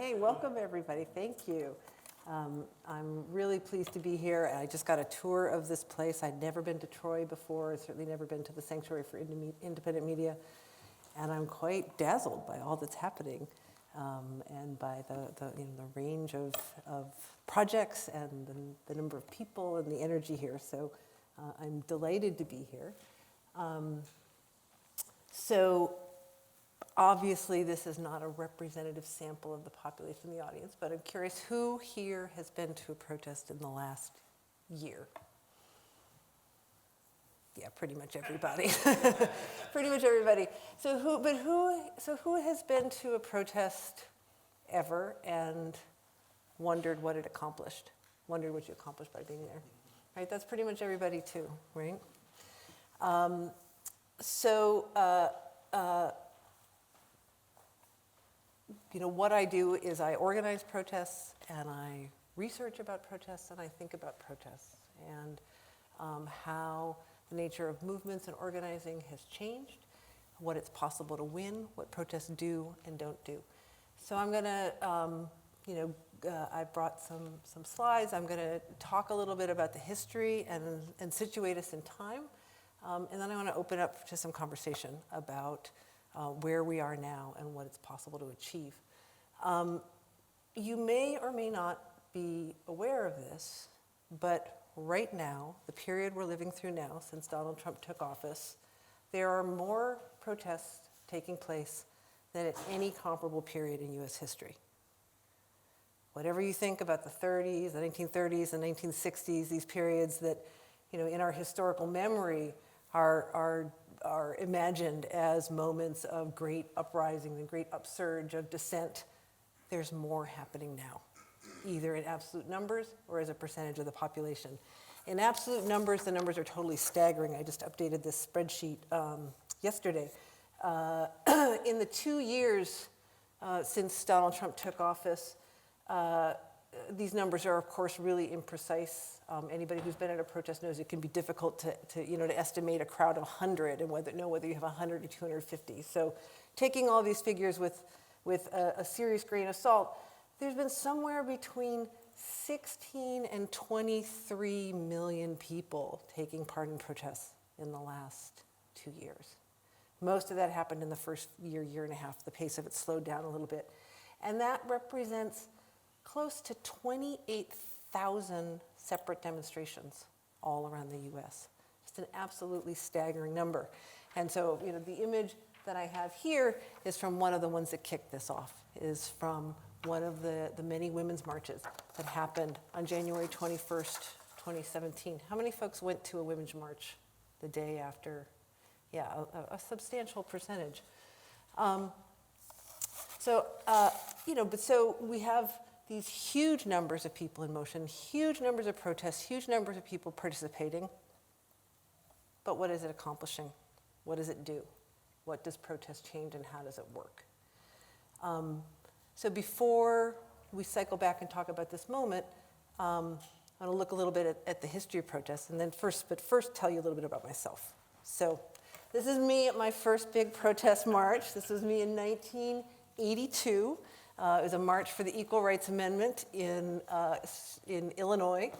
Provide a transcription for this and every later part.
Hey, welcome everybody, thank you. I'm really pleased to be here. I just got a tour of this place. I'd never been to Troy before, I'd certainly never been to the Sanctuary for Independent Media, and I'm quite dazzled by all that's happening and by the range of projects and the number of people and the energy here. So I'm delighted to be here. So obviously this is not a representative sample of the population in the audience, but I'm curious who here has been to a protest in the last year? Yeah, pretty much everybody. Pretty much everybody. So who has been to a protest ever and wondered what it accomplished? Wondered what you accomplished by being there? Right, that's pretty much everybody too, right? What I do is I organize protests and I research about protests and I think about protests and how the nature of movements and organizing has changed, what it's possible to win, what protests do and don't do. So I'm gonna, I brought some slides. I'm gonna talk a little bit about the history and situate us in time. And then I wanna open up to some conversation about where we are now and what it's possible to achieve. You may or may not be aware of this, but right now, the period we're living through now, since Donald Trump took office, there are more protests taking place than at any comparable period in US history. Whatever you think about the 30s, the 1930s, the 1960s, these periods that, in our historical memory are imagined as moments of great uprising and great upsurge of dissent, there's more happening now, either in absolute numbers or as a percentage of the population. In absolute numbers, the numbers are totally staggering. I just updated this spreadsheet yesterday. In the 2 years since Donald Trump took office, these numbers are, of course, really imprecise. Anybody who's been at a protest knows it can be difficult to estimate a crowd of 100 and whether you have 100 or 250. So taking all these figures with a serious grain of salt, there's been somewhere between 16 and 23 million people taking part in protests in the last 2 years. Most of that happened in the first year and a half. The pace of it slowed down a little bit. And that represents close to 28,000 separate demonstrations all around the US. Just an absolutely staggering number. And so, the image that I have here is from one of the ones that kicked this off, is from one of the many women's marches that happened on January 21st, 2017. How many folks went to a women's march the day after? Yeah, a substantial percentage. So we have these huge numbers of people in motion, huge numbers of protests, huge numbers of people participating. But what is it accomplishing? What does it do? What does protest change and how does it work? So before we cycle back and talk about this moment, I'm going to look a little bit at the history of protests, and then first tell you a little bit about myself. So this is me at my first big protest march. This was me in 1982. It was a march for the Equal Rights Amendment in Illinois,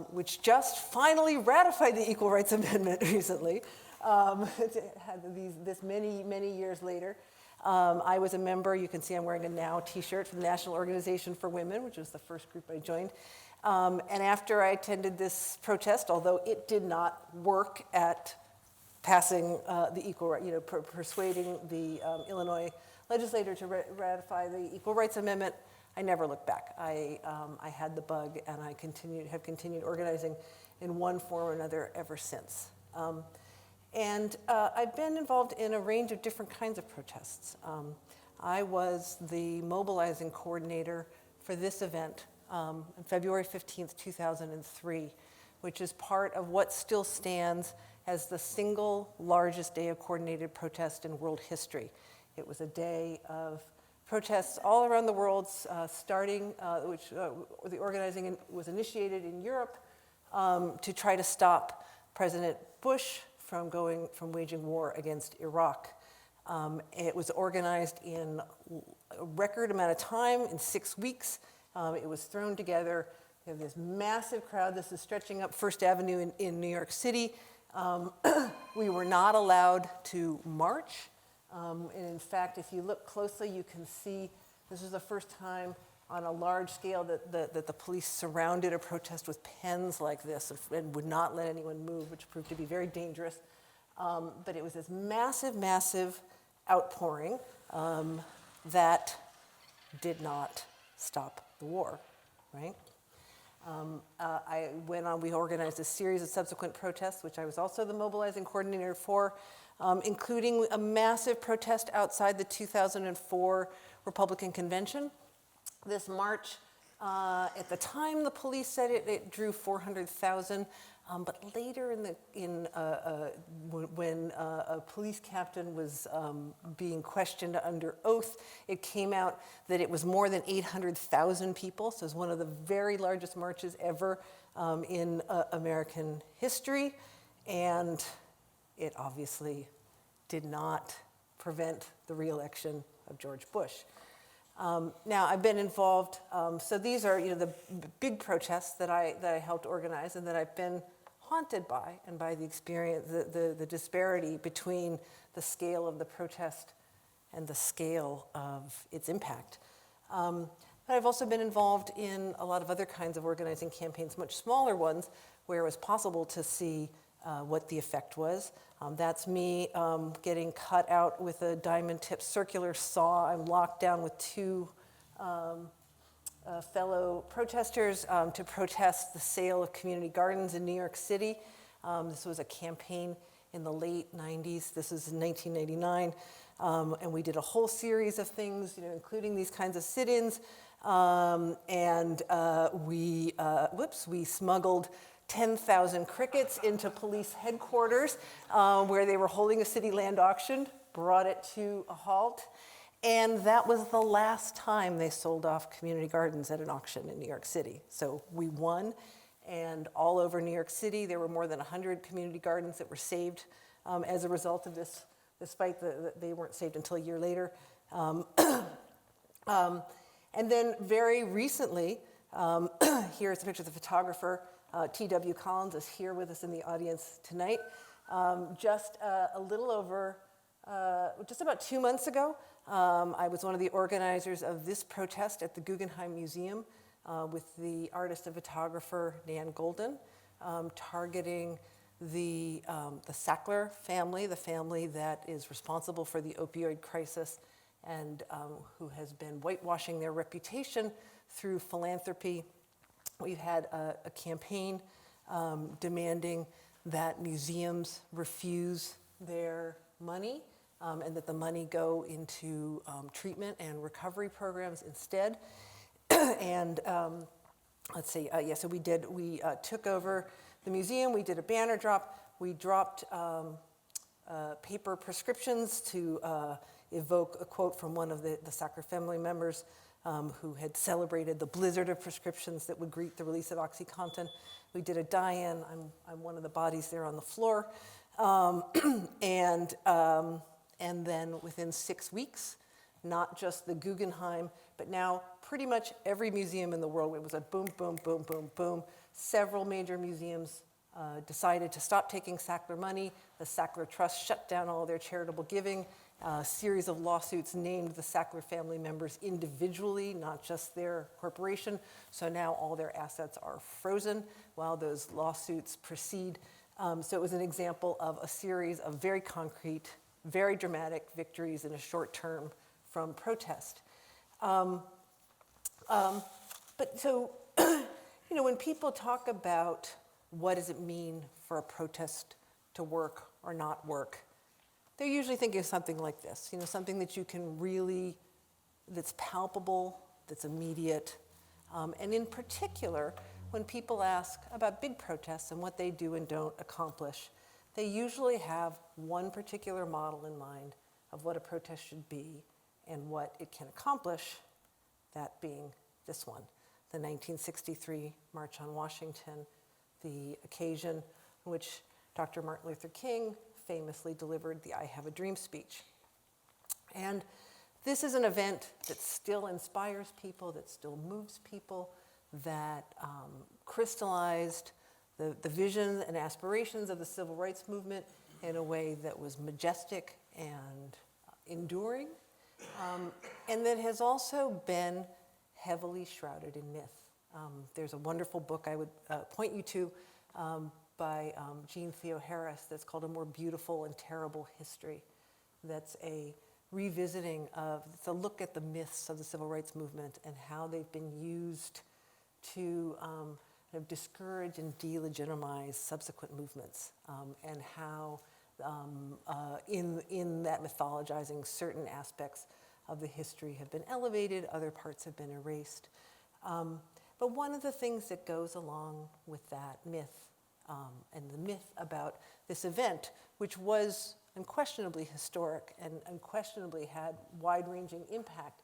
which just finally ratified the Equal Rights Amendment recently. This many years later. I was a member. You can see I'm wearing a NOW t-shirt from the National Organization for Women, which was the first group I joined. And after I attended this protest, although it did not work at passing the equal right, persuading the Illinois legislator to ratify the Equal Rights Amendment, I never looked back. I had the bug, and I have continued organizing in one form or another ever since. And I've been involved in a range of different kinds of protests. I was the mobilizing coordinator for this event on February 15th, 2003, which is part of what still stands as the single largest day of coordinated protest in world history. It was a day of protests all around the world, starting, the organizing was initiated in Europe to try to stop President Bush from waging war against Iraq. It was organized in a record amount of time, in 6 weeks. It was thrown together. You have this massive crowd. This is stretching up First Avenue in New York City. We were not allowed to march. And in fact, if you look closely, you can see this is the first time on a large scale that the police surrounded a protest with pens like this and would not let anyone move, which proved to be very dangerous. But it was this massive, massive outpouring that did not stop the war, right? We organized a series of subsequent protests, which I was also the mobilizing coordinator for, including a massive protest outside the 2004 Republican Convention. This march, at the time the police said it drew 400,000, but later when a police captain was being questioned under oath, it came out that it was more than 800,000 people. So it was one of the very largest marches ever in American history. And it obviously did not prevent the re-election of George Bush. Now, I've been involved, so these are the big protests that I helped organize and that I've been haunted by, and by the experience, the disparity between the scale of the protest and the scale of its impact. But I've also been involved in a lot of other kinds of organizing campaigns, much smaller ones, where it was possible to see what the effect was. That's me getting cut out with a diamond-tipped circular saw. I'm locked down with two fellow protesters to protest the sale of community gardens in New York City. This was a campaign in the late 90s. This was in 1999. And we did a whole series of things, including these kinds of sit-ins. We smuggled 10,000 crickets into police headquarters where they were holding a city land auction, brought it to a halt. And that was the last time they sold off community gardens at an auction in New York City. So we won, and all over New York City, there were more than 100 community gardens that were saved as a result of this, despite they weren't saved until a year later. And then very recently, here's a picture of the photographer. T.W. Collins is here with us in the audience tonight. Just about 2 months ago, I was one of the organizers of this protest at the Guggenheim Museum with the artist and photographer Nan Goldin, targeting the Sackler family, the family that is responsible for the opioid crisis and who has been whitewashing their reputation through philanthropy. We've had a campaign demanding that museums refuse their money and that the money go into treatment and recovery programs instead. And let's see, so we took over the museum, we did a banner drop, we dropped paper prescriptions to evoke a quote from one of the Sackler family members who had celebrated the blizzard of prescriptions that would greet the release of OxyContin. We did a die-in. I'm one of the bodies there on the floor. And then within 6 weeks, not just the Guggenheim, but now pretty much every museum in the world, it was a boom, boom, boom, boom, boom. Several major museums decided to stop taking Sackler money. The Sackler Trust shut down all their charitable giving. A series of lawsuits named the Sackler family members individually, not just their corporation. So now all their assets are frozen while those lawsuits proceed. So it was an example of a series of very concrete, very dramatic victories in a short term from protest. But so, when people talk about what does it mean for a protest to work or not work, they're usually thinking of something like this, something that you can really, that's palpable, that's immediate. And in particular, when people ask about big protests and what they do and don't accomplish, they usually have one particular model in mind of what a protest should be and what it can accomplish, that being this one, the 1963 March on Washington, the occasion in which Dr. Martin Luther King famously delivered the I Have a Dream speech. And this is an event that still inspires people, that still moves people, that crystallized the vision and aspirations of the civil rights movement in a way that was majestic and enduring, and that has also been heavily shrouded in myth. There's a wonderful book I would point you to by Jean Theo Harris that's called A More Beautiful and Terrible History. That's a revisiting of, it's a look at the myths of the civil rights movement and how they've been used to kind of discourage and delegitimize subsequent movements, and how in that mythologizing, certain aspects of the history have been elevated, other parts have been erased. But one of the things that goes along with that myth, and the myth about this event, which was unquestionably historic and unquestionably had wide-ranging impact,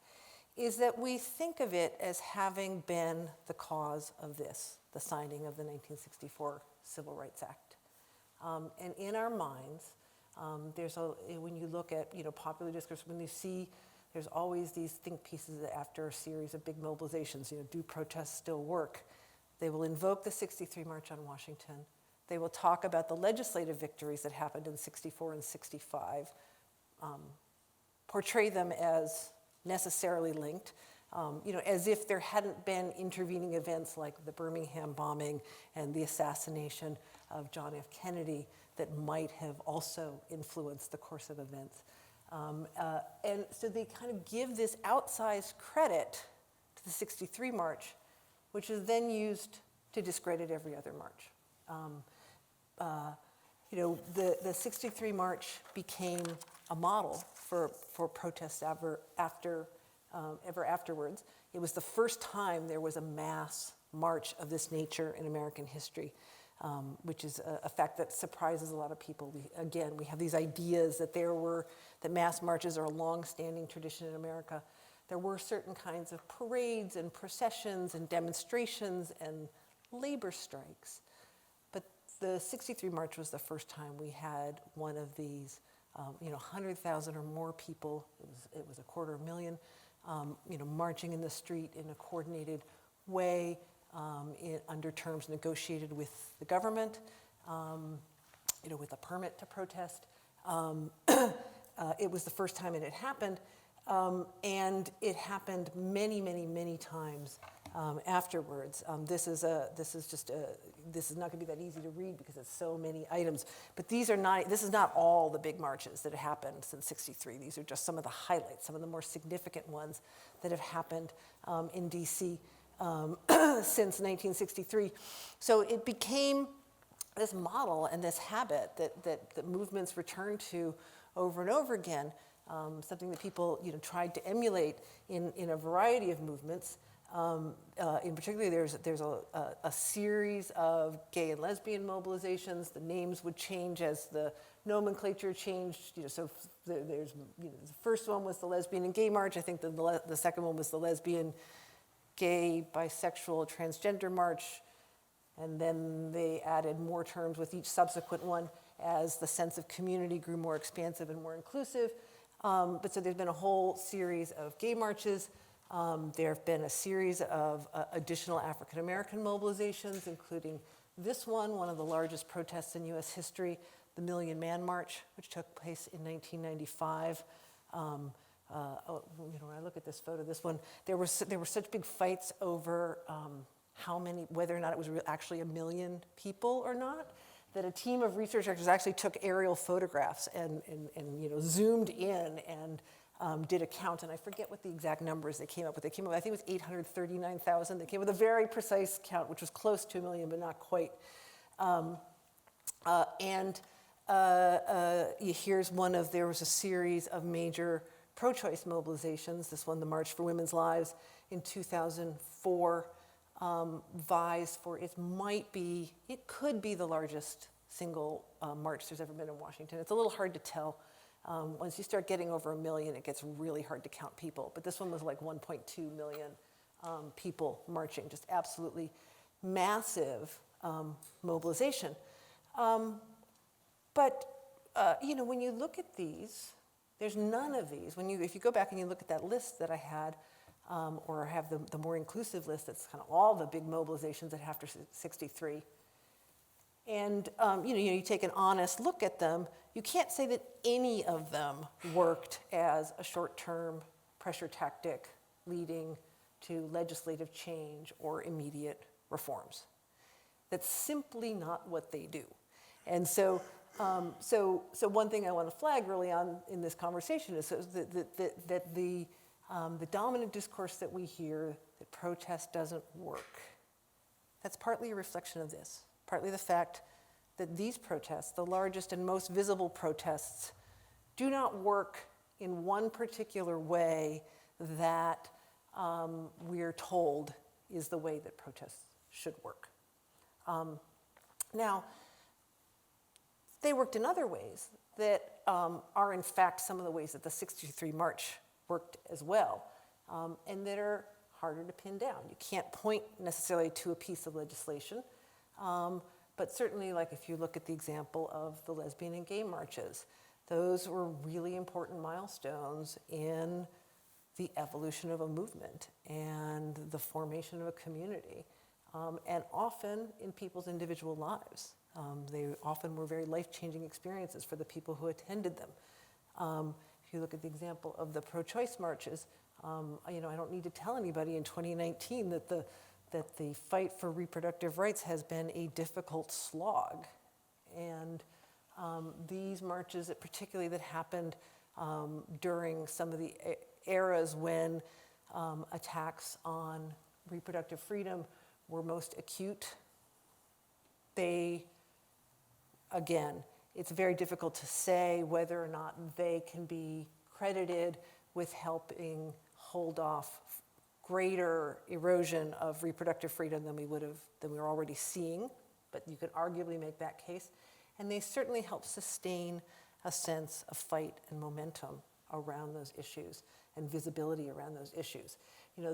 is that we think of it as having been the cause of this, the signing of the 1964 Civil Rights Act. And in our minds, when you look at popular discourse, when you see there's always these think pieces that after a series of big mobilizations, do protests still work? They will invoke the 63 March on Washington. They will talk about the legislative victories that happened in 64 and 65, portray them as necessarily linked, as if there hadn't been intervening events like the Birmingham bombing and the assassination of John F. Kennedy that might have also influenced the course of events. And so they kind of give this outsized credit to the 63 March, which is then used to discredit every other march. The 63 March became a model for protests ever afterwards. It was the first time there was a mass march of this nature in American history, which is a fact that surprises a lot of people. We have these ideas that that mass marches are a long-standing tradition in America. There were certain kinds of parades and processions and demonstrations and labor strikes. But the 63 March was the first time we had one of these, 100,000 or more people, it was 250,000, marching in the street in a coordinated way, under terms negotiated with the government, with a permit to protest. It was the first time it had happened, and it happened many, many, many times afterwards. This is not going to be that easy to read because it's so many items. But this is not all the big marches that have happened since '63. These are just some of the highlights, some of the more significant ones that have happened in D.C. Since 1963. So it became this model and this habit that movements returned to over and over again, something that people tried to emulate in a variety of movements. In particular, there's a series of gay and lesbian mobilizations. The names would change as the nomenclature changed. So there's the first one was the Lesbian and Gay March. I think the second one was the Lesbian, Gay, Bisexual, Transgender March. And then they added more terms with each subsequent one as the sense of community grew more expansive and more inclusive. But so there's been a whole series of gay marches. There have been a series of additional African American mobilizations, including this one of the largest protests in U.S. history, the Million Man March, which took place in 1995. When I look at this photo, this one, there were such big fights over whether or not it was actually 1 million people or not, that a team of researchers actually took aerial photographs and zoomed in and did a count, and I forget what the exact numbers they came up with. I think it was 839,000. They came with a very precise count, which was close to 1 million, but not quite. There was a series of major pro-choice mobilizations. This one, the March for Women's Lives in 2004, vies for it could be the largest single march there's ever been in Washington. It's a little hard to tell. Once you start getting over 1 million, it gets really hard to count people. But this one was like 1.2 million people marching, just absolutely massive mobilization. But when you look at these, There's none of these. If you go back and you look at that list that I had, or have the more inclusive list, that's kind of all the big mobilizations that after 63. And you take an honest look at them, you can't say that any of them worked as a short-term pressure tactic leading to legislative change or immediate reforms. That's simply not what they do. And so one thing I want to flag early on in this conversation is that the dominant discourse that we hear, that protest doesn't work, that's partly a reflection of this, partly the fact that these protests, the largest and most visible protests, do not work in one particular way that we're told is the way that protests should work. Now, they worked in other ways that are in fact some of the ways that the 63 March worked as well, and that are harder to pin down. You can't point necessarily to a piece of legislation, but certainly, like if you look at the example of the lesbian and gay marches, those were really important milestones in the evolution of a movement and the formation of a community, and often in people's individual lives. They often were very life-changing experiences for the people who attended them. If you look at the example of the pro-choice marches, I don't need to tell anybody in 2019 that the fight for reproductive rights has been a difficult slog. And these marches, particularly that happened during some of the eras when attacks on reproductive freedom were most acute, again, it's very difficult to say whether or not they can be credited with helping hold off greater erosion of reproductive freedom than we were already seeing, but you could arguably make that case. And they certainly help sustain a sense of fight and momentum around those issues and visibility around those issues.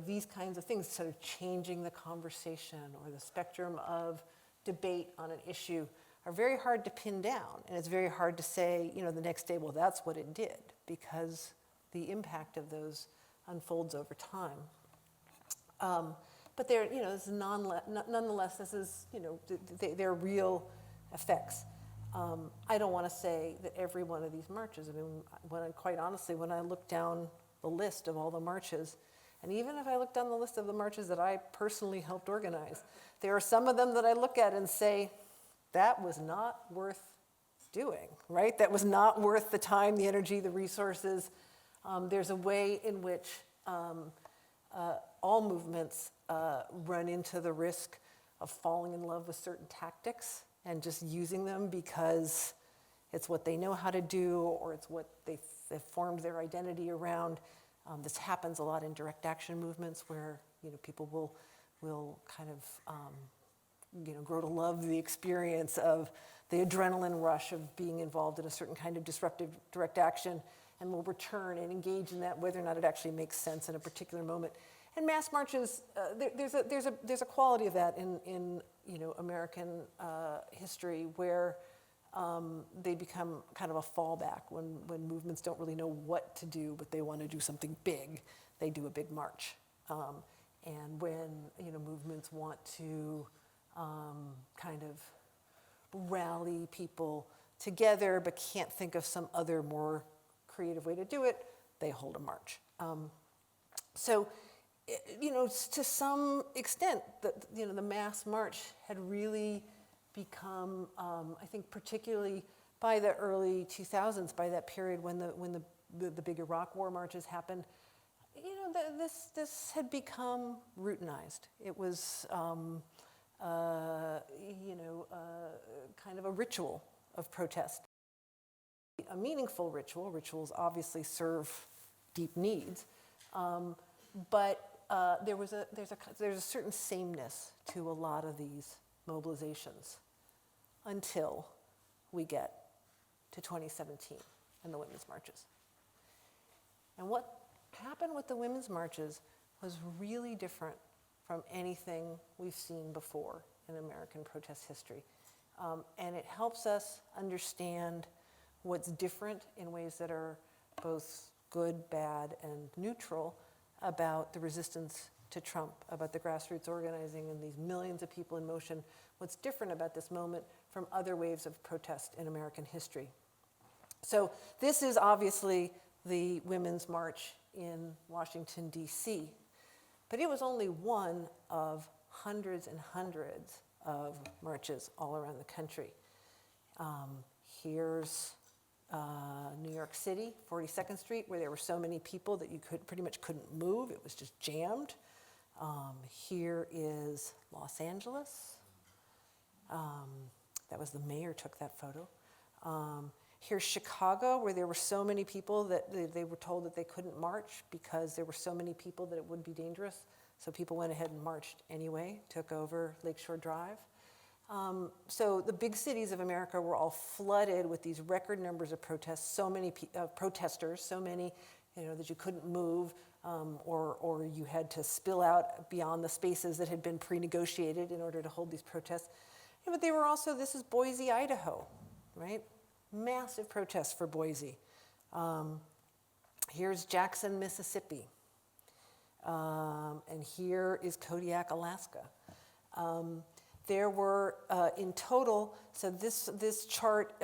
These kinds of things, sort of changing the conversation or the spectrum of debate on an issue, are very hard to pin down. And it's very hard to say, the next day, well, that's what it did, because the impact of those unfolds over time. But nonetheless, this is, they're real effects. I don't want to say that every one of these marches, quite honestly, when I look down the list of all the marches, and even if I look down the list of the marches that I personally helped organize, there are some of them that I look at and say, that was not worth doing, right? That was not worth the time, the energy, the resources. There's a way in which all movements run into the risk of falling in love with certain tactics and just using them because it's what they know how to do, or it's what they've formed their identity around. This happens a lot in direct action movements where people will kind of grow to love the experience of the adrenaline rush of being involved in a certain kind of disruptive direct action, and will return and engage in that whether or not it actually makes sense in a particular moment. And mass marches, there's a quality of that in American history where they become kind of a fallback when movements don't really know what to do, but they want to do something big. They do a big march. And when movements want to kind of rally people together but can't think of some other more creative way to do it, they hold a march. So, to some extent, the mass march had really become, I think, particularly by the early 2000s, by that period when the big Iraq War marches happened, this had become routinized. It was, kind of a ritual of protest. A meaningful ritual. Rituals obviously serve deep needs, but there's a certain sameness to a lot of these mobilizations until we get to 2017 and the women's marches. And what happened with the women's marches was really different from anything we've seen before in American protest history. And it helps us understand what's different in ways that are both good, bad, and neutral, about the resistance to Trump, about the grassroots organizing and these millions of people in motion. What's different about this moment from other waves of protest in American history? So this is obviously the Women's March in Washington, D.C., but it was only one of hundreds and hundreds of marches all around the country. Here's New York City, 42nd Street, where there were so many people that you pretty much couldn't move. It was just jammed. Here is Los Angeles. That was the mayor took that photo. Here's Chicago, where there were so many people that they were told that they couldn't march because there were so many people that it would be dangerous. So people went ahead and marched anyway, took over Lakeshore Drive. So the big cities of America were all flooded with these record numbers of protests, so many protesters, so many, that you couldn't move, or you had to spill out beyond the spaces that had been pre-negotiated in order to hold these protests. But they were also, this is Boise, Idaho, right? Massive protests for Boise. Here's Jackson, Mississippi. And here is Kodiak, Alaska. There were, in total, so this chart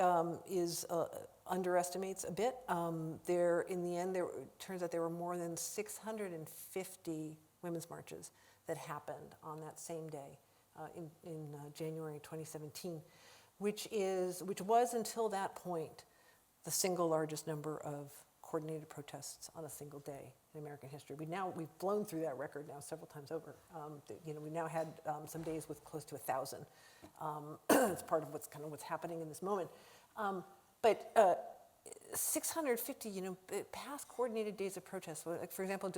underestimates a bit. In the end, it turns out there were more than 650 women's marches that happened on that same day in January 2017, which was until that point the single largest number of coordinated protests on a single day in American history. We've blown through that record now several times over. We now had some days with close to 1,000. It's part of what's happening in this moment. But 650, past coordinated days of protest. Like for example,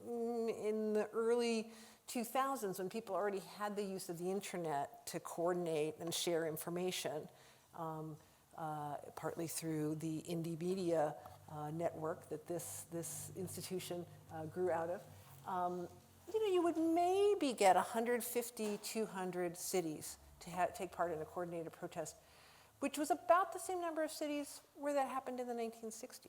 in the early 2000s, when people already had the use of the internet to coordinate and share information, partly through the indie media network that this institution grew out of, you would maybe get 150, 200 cities to take part in a coordinated protest, which was about the same number of cities where that happened in the 1960s.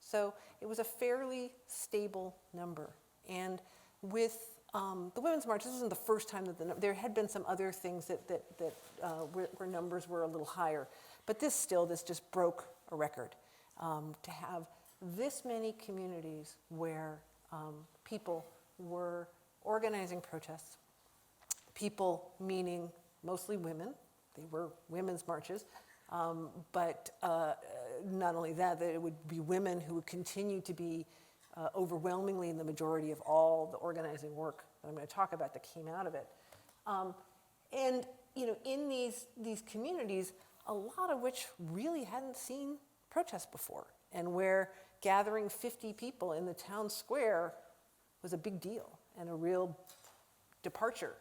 So it was a fairly stable number. And with the Women's March, this wasn't the first time that there had been some other things where numbers were a little higher. But this just broke a record. To have this many communities where people were organizing protests, people meaning mostly women, they were women's marches, but not only that it would be women who would continue to be overwhelmingly in the majority of all the organizing work that I'm going to talk about that came out of it. And in these communities, a lot of which really hadn't seen protests before, and where gathering 50 people in the town square was a big deal and a real departure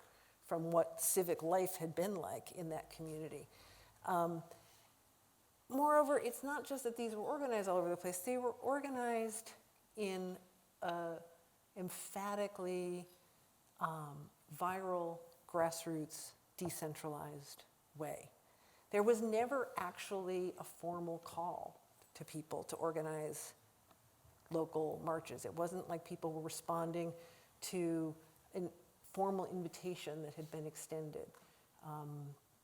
from what civic life had been like in that community. Moreover, it's not just that these were organized all over the place, they were organized in an emphatically viral, grassroots, decentralized way. There was never actually a formal call to people to organize local marches. It wasn't like people were responding to a formal invitation that had been extended.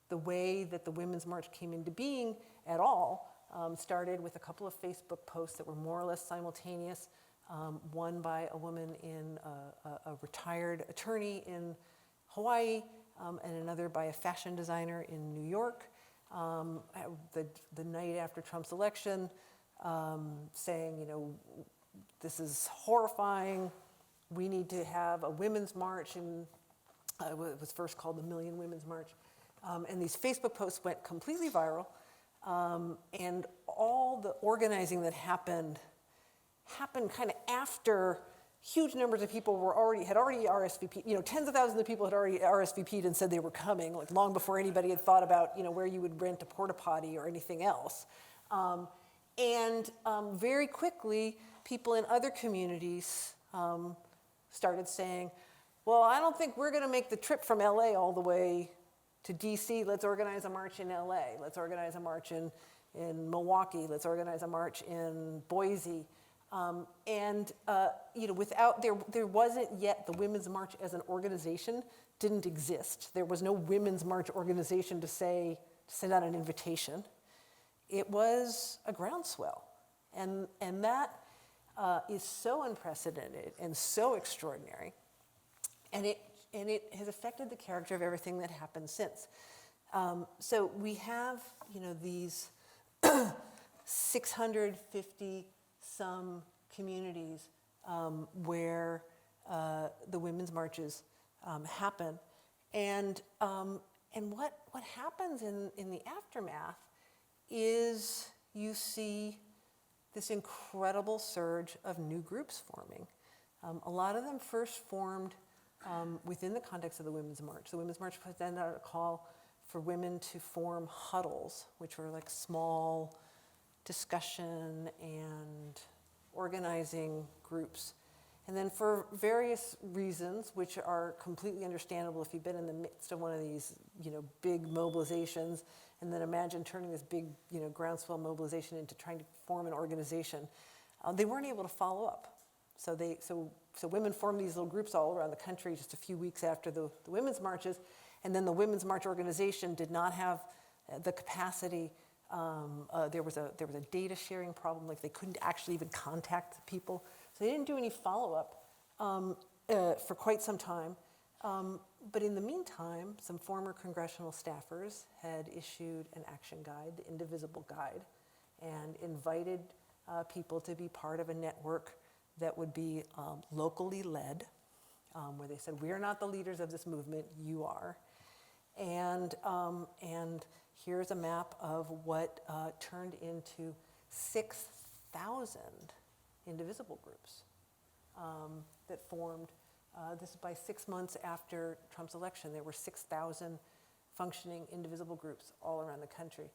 The way that the Women's March came into being at all started with a couple of Facebook posts that were more or less simultaneous, one by a woman a retired attorney in Hawaii, and another by a fashion designer in New York. The night after Trump's election, saying, this is horrifying, we need to have a women's march, and it was first called the Million Women's March. And these Facebook posts went completely viral, and all the organizing that happened kind of after huge numbers of people had already RSVP'd. Tens of thousands of people had already RSVP'd and said they were coming, like long before anybody had thought about, where you would rent a porta potty or anything else. And very quickly, people in other communities started saying, well, I don't think we're going to make the trip from LA all the way to DC. Let's organize a march in LA. Let's organize a march in in Milwaukee, let's organize a march in Boise. Without, there wasn't yet, the Women's March as an organization didn't exist. There was no Women's March organization to send out an invitation. It was a groundswell. And that is so unprecedented and so extraordinary. And it has affected the character of everything that happened since. So we have, these 650 some communities where the women's marches happen, and what happens in the aftermath is you see this incredible surge of new groups forming. A lot of them first formed within the context of the Women's March. The Women's March put out a call for women to form huddles, which were like small discussion and organizing groups. And then for various reasons, which are completely understandable if you've been in the midst of one of these, big mobilizations, and then imagine turning this big, groundswell mobilization into trying to form an organization, they weren't able to follow up. So women formed these little groups all around the country just a few weeks after the women's marches, and then the Women's March organization did not have the capacity. There was a data sharing problem, like they couldn't actually even contact the people. So they didn't do any follow-up for quite some time. But in the meantime, some former congressional staffers had issued an action guide, the Indivisible Guide, and invited people to be part of a network that would be locally led, where they said, we're not the leaders of this movement, you are. And here's a map of what turned into 6,000 indivisible groups that formed. This is by 6 months after Trump's election. There were 6,000 functioning indivisible groups all around the country.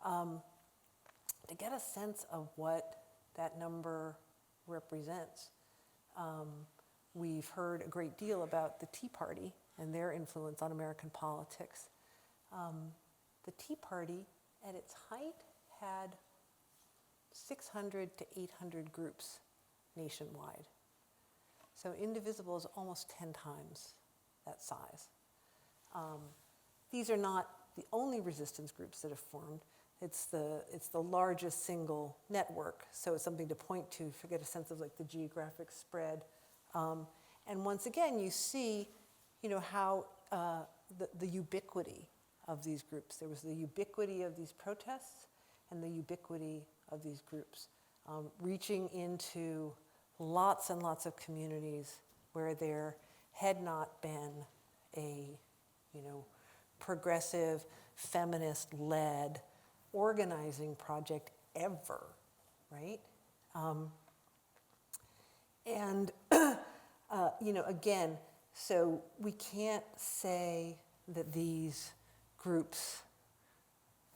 To get a sense of what that number represents, we've heard a great deal about the Tea Party and their influence on American politics. The Tea Party, at its height, had 600 to 800 groups nationwide. So Indivisible is almost 10 times that size. These are not the only resistance groups that have formed. It's the largest single network, so it's something to point to get a sense of like the geographic spread. And once again, you see, how the ubiquity of these groups. There was the ubiquity of these protests and the ubiquity of these groups, reaching into lots and lots of communities where there had not been a, progressive, feminist-led organizing project ever, right? Again, so we can't say that these groups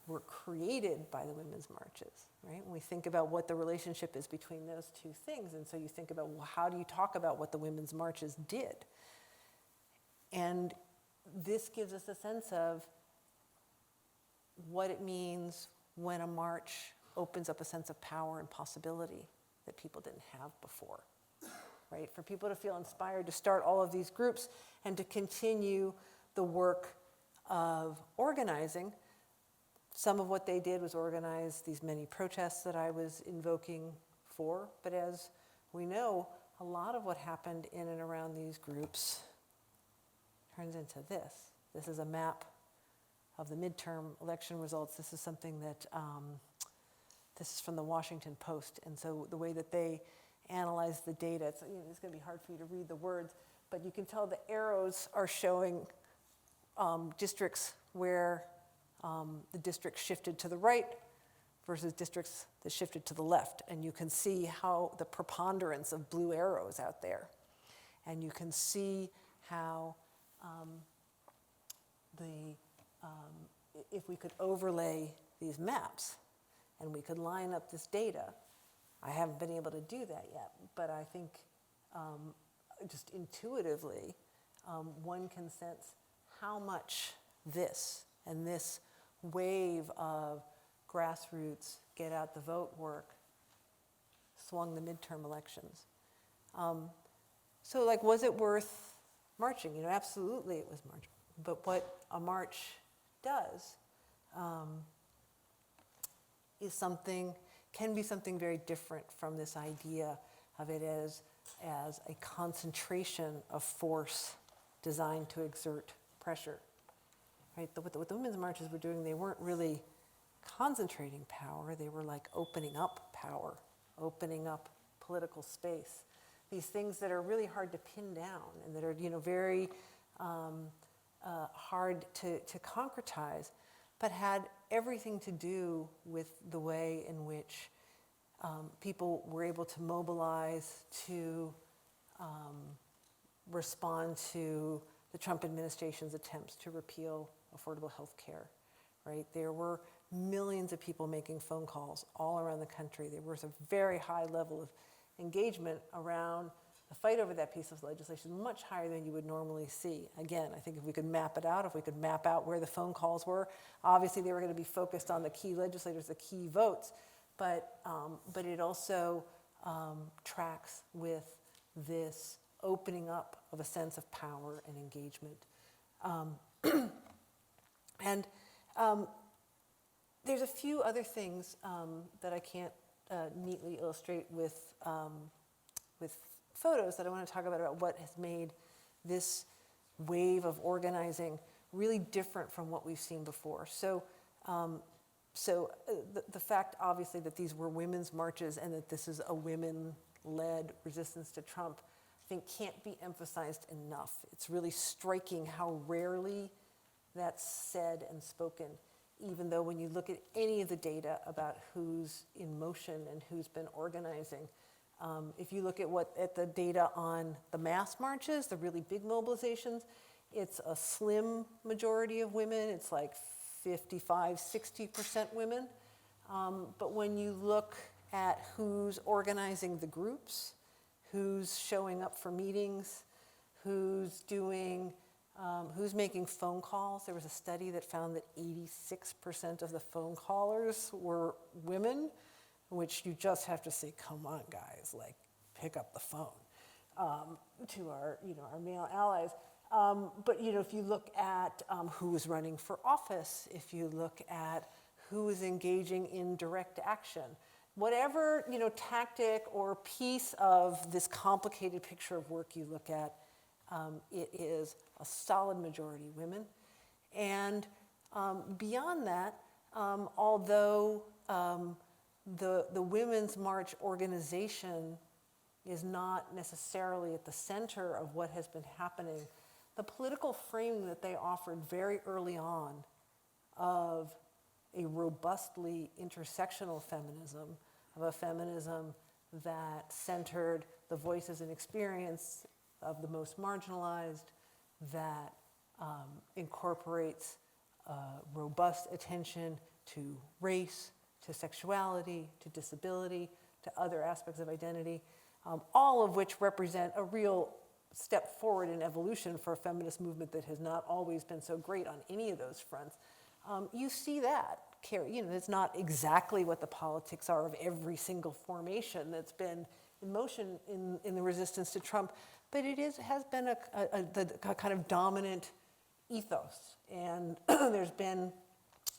were created by the women's marches, right? When we think about what the relationship is between those two things, and so you think about, well, how do you talk about what the women's marches did? And this gives us a sense of what it means when a march opens up a sense of power and possibility that people didn't have before, right? For people to feel inspired to start all of these groups and to continue the work of organizing. Some of what they did was organize these many protests that I was invoking for, but as we know, a lot of what happened in and around these groups turns into this. This is a map of the midterm election results. This is something that, this is from the Washington Post, and so the way that they analyze the data, it's going to be hard for you to read the words, but you can tell the arrows are showing districts where the district shifted to the right versus districts that shifted to the left. And you can see how the preponderance of blue arrows out there. And you can see how if we could overlay these maps and we could line up this data, I haven't been able to do that yet, but I think just intuitively, one can sense how much this and this wave of grassroots, get out the vote work swung the midterm elections. So like, was it worth marching? You know, absolutely it was marching. But what a march does can be something very different from this idea of it as a concentration of force designed to exert pressure. Right? What the women's marches were doing, they weren't really concentrating power, they were like opening up power, opening up political space. These things that are really hard to pin down and that are, you know, very hard to concretize, but had everything to do with the way in which people were able to mobilize to respond to the Trump administration's attempts to repeal affordable health care, right? There were millions of people making phone calls all around the country. There was a very high level of engagement around the fight over that piece of legislation, much higher than you would normally see. Again, I think if we could map it out, if we could map out where the phone calls were, obviously they were going to be focused on the key legislators, the key votes, but it also tracks with this opening up of a sense of power and engagement. And there's a few other things that I can't neatly illustrate with photos that I want to talk about what has made this wave of organizing really different from what we've seen before. So the fact, obviously, that these were women's marches and that this is a women-led resistance to Trump, I think can't be emphasized enough. It's really striking how rarely that's said and spoken, even though when you look at any of the data about who's in motion and who's been organizing, if you look at the data on the mass marches, the really big mobilizations, it's a slim majority of women. It's like 55-60% women. But when you look at who's organizing the groups, who's showing up for meetings, who's making phone calls. There was a study that found that 86% of the phone callers were women, which you just have to say, come on, guys, like, pick up the phone to our male allies. But, you know, if you look at who is running for office, if you look at who is engaging in direct action, whatever, you know, tactic or piece of this complicated picture of work you look at, it is a solid majority women. And beyond that, although the Women's March organization is not necessarily at the center of what has been happening, the political framing that they offered very early on of a robustly intersectional feminism, of a feminism that centered the voices and experience of the most marginalized, that incorporates robust attention to race, to sexuality, to disability, to other aspects of identity, all of which represent a real step forward in evolution for a feminist movement that has not always been so great on any of those fronts. You see that carry, you know, it's not exactly what the politics are of every single formation that's been in motion in the resistance to Trump, but it has been a kind of dominant ethos. And there's been,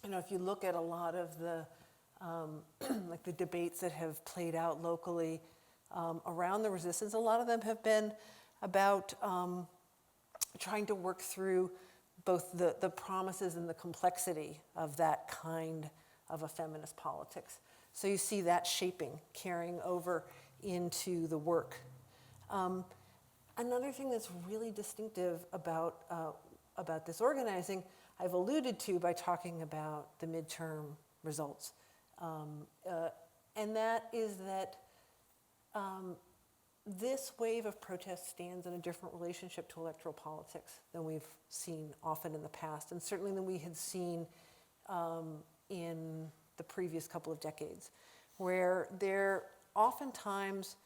you know, if you look at a lot of the like the debates that have played out locally around the resistance, a lot of them have been about trying to work through both the promises and the complexity of that kind of a feminist politics. So you see that shaping, carrying over into the work. Another thing that's really distinctive about this organizing, I've alluded to by talking about the midterm results. And that is that this wave of protest stands in a different relationship to electoral politics than we've seen often in the past, and certainly than we had seen in the previous couple of decades, where there oftentimes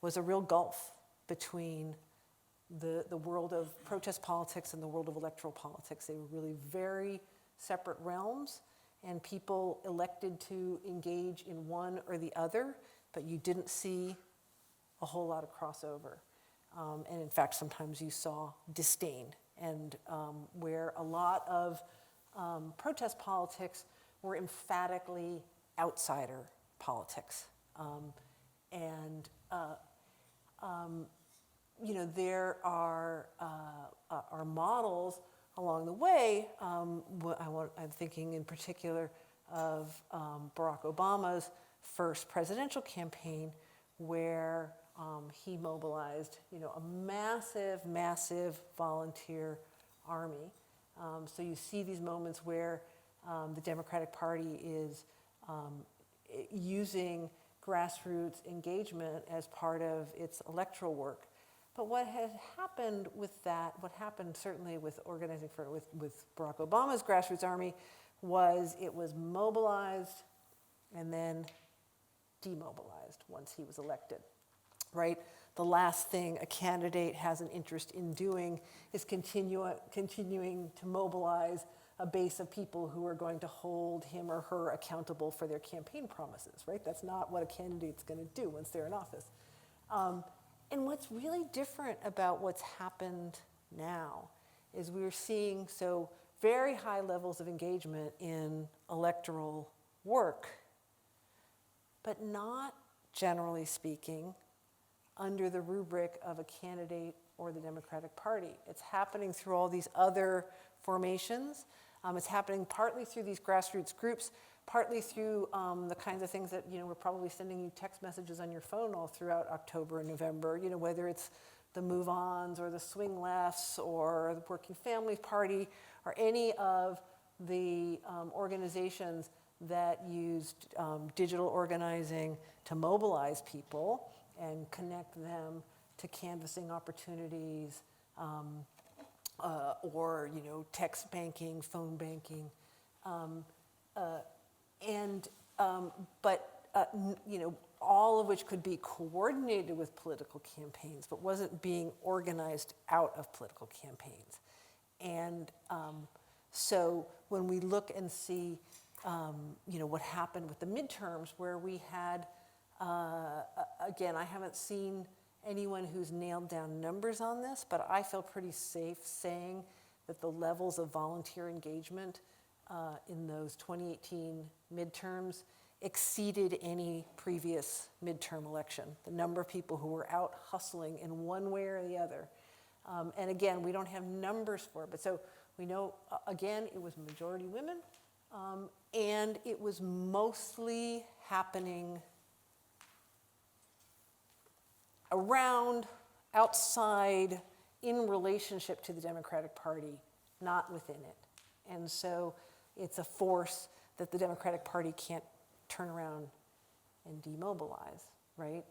was a real gulf between the world of protest politics and the world of electoral politics. They were really very separate realms, and people elected to engage in one or the other, but you didn't see a whole lot of crossover. And in fact, sometimes you saw disdain, and where a lot of protest politics were emphatically outsider politics. There are models along the way. I'm thinking in particular of Barack Obama's first presidential campaign, where he mobilized, a massive volunteer army. So you see these moments where the Democratic Party is using grassroots engagement as part of its electoral work. But what had happened with that, what happened certainly with organizing with Barack Obama's grassroots army, was it was mobilized and then demobilized once he was elected, right? The last thing a candidate has an interest in doing is continuing to mobilize a base of people who are going to hold him or her accountable for their campaign promises, right? That's not what a candidate's going to do once they're in office. And what's really different about what's happened now is we're seeing so very high levels of engagement in electoral work, but not, generally speaking, under the rubric of a candidate or the Democratic Party. It's happening through all these other formations. It's happening partly through these grassroots groups, partly through the kinds of things that, we're probably sending you text messages on your phone all throughout October and November, whether it's the move-ons or the swing lefts or the Working Families Party or any of the organizations that used digital organizing to mobilize people and connect them to canvassing opportunities, or text banking, phone banking, all of which could be coordinated with political campaigns, but wasn't being organized out of political campaigns. And so when we look and see, what happened with the midterms, where we had, again, I haven't seen anyone who's nailed down numbers on this, but I feel pretty safe saying that the levels of volunteer engagement in those 2018 midterms exceeded any previous midterm election. The number of people who were out hustling in one way or the other. And again, we don't have numbers for it, but so we know, again, it was majority women, and it was mostly happening around, outside, in relationship to the Democratic Party, not within it. And so it's a force that the Democratic Party can't turn around and demobilize, right?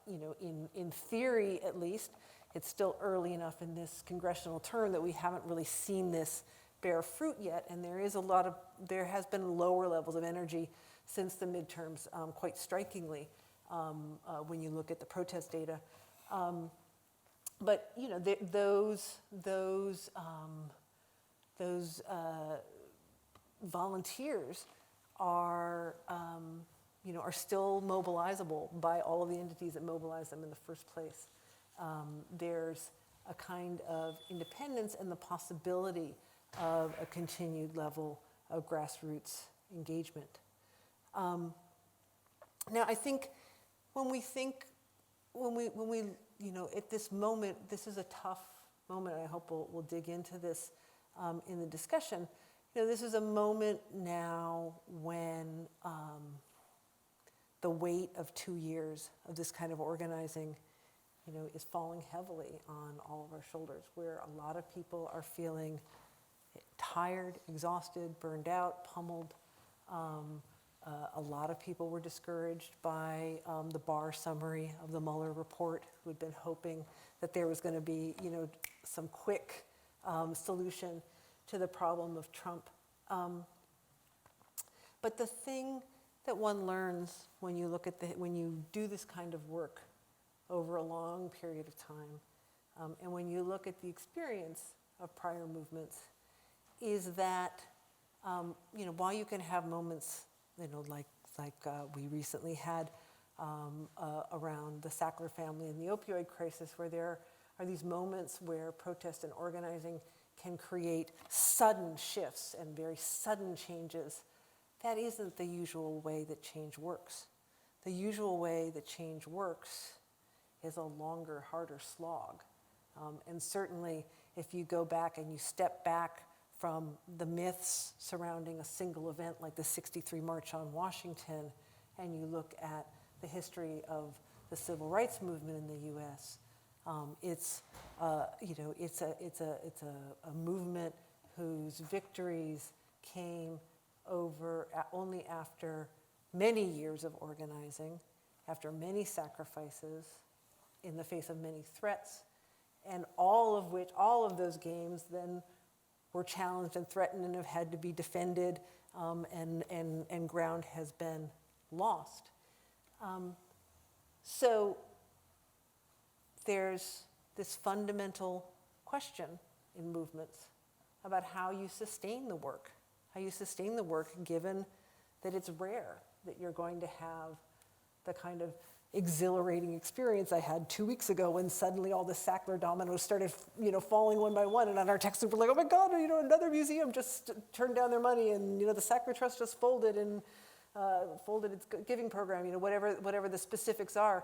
In theory, at least, it's still early enough in this congressional term that we haven't really seen this bear fruit yet, and there has been lower levels of energy since the midterms, quite strikingly, when you look at the protest data. But those volunteers are still mobilizable by all of the entities that mobilize them in the first place. There's a kind of independence and the possibility of a continued level of grassroots engagement. Now, I think when we at this moment, this is a tough moment. I hope we'll dig into this in the discussion. This is a moment now when the weight of 2 years of this kind of organizing, is falling heavily on all of our shoulders, where a lot of people are feeling tired, exhausted, burned out, pummeled. A lot of people were discouraged by the Barr summary of the Mueller report, who had been hoping that there was going to be, some quick solution to the problem of Trump. But the thing that one learns when you when you do this kind of work over a long period of time, and when you look at the experience of prior movements, is that While you can have moments, like we recently had around the Sackler family and the opioid crisis, where there are these moments where protest and organizing can create sudden shifts and very sudden changes, that isn't the usual way that change works. The usual way that change works is a longer, harder slog. And certainly, if you go back and you step back from the myths surrounding a single event like the '63 March on Washington, and you look at the history of the civil rights movement in the U.S., it's a movement whose victories came over only after many years of organizing, after many sacrifices, in the face of many threats, and all of those gains then were challenged and threatened and have had to be defended, and ground has been lost. So there's this fundamental question in movements about how you sustain the work. How you sustain the work given that it's rare that you're going to have the kind of exhilarating experience I had 2 weeks ago when suddenly all the Sackler dominoes started, falling one by one, and on our text we were like, oh my God, another museum just turned down their money, and the Sackler Trust just folded folded its giving program, whatever the specifics are.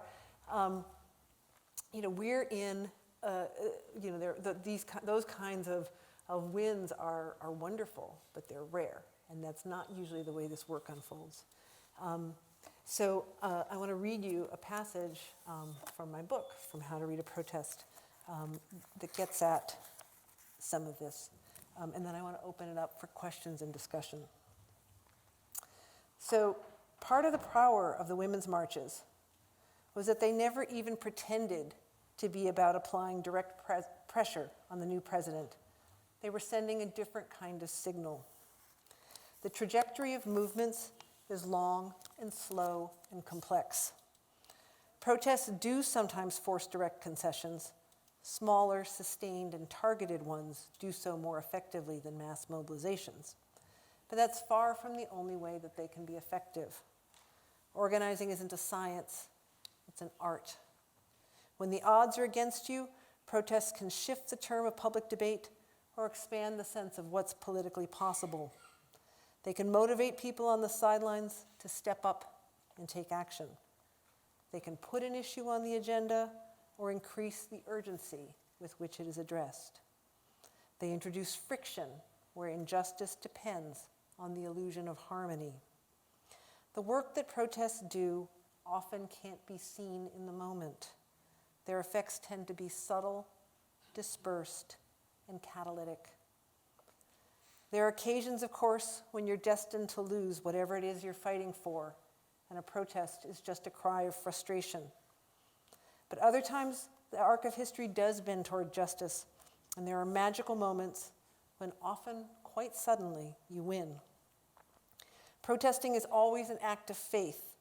We're in, those kinds of wins are wonderful, but they're rare, and that's not usually the way this work unfolds. So I want to read you a passage from my book, from How to Read a Protest, that gets at some of this. And then I want to open it up for questions and discussion. So part of the power of the women's marches was that they never even pretended to be about applying direct pressure on the new president. They were sending a different kind of signal. The trajectory of movements is long and slow and complex. Protests do sometimes force direct concessions. Smaller, sustained, and targeted ones do so more effectively than mass mobilizations. But that's far from the only way that they can be effective. Organizing isn't a science, it's an art. When the odds are against you, protests can shift the term of public debate or expand the sense of what's politically possible. They can motivate people on the sidelines to step up and take action. They can put an issue on the agenda or increase the urgency with which it is addressed. They introduce friction where injustice depends on the illusion of harmony. The work that protests do often can't be seen in the moment. Their effects tend to be subtle, dispersed, and catalytic. There are occasions, of course, when you're destined to lose whatever it is you're fighting for, and a protest is just a cry of frustration. But other times, the arc of history does bend toward justice, and there are magical moments when often, quite suddenly, you win. Protesting is always an act of faith,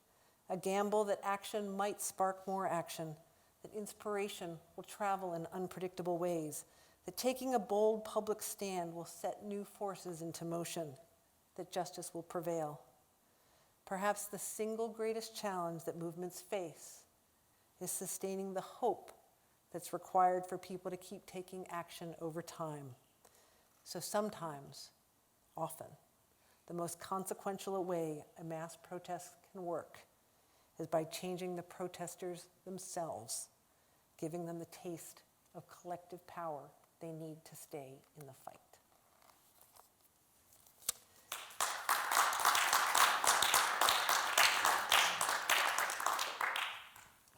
a gamble that action might spark more action, that inspiration will travel in unpredictable ways, that taking a bold public stand will set new forces into motion, that justice will prevail. Perhaps the single greatest challenge that movements face is sustaining the hope that's required for people to keep taking action over time. So sometimes, often, the most consequential way a mass protest can work is by changing the protesters themselves, giving them the taste of collective power they need to stay in the fight.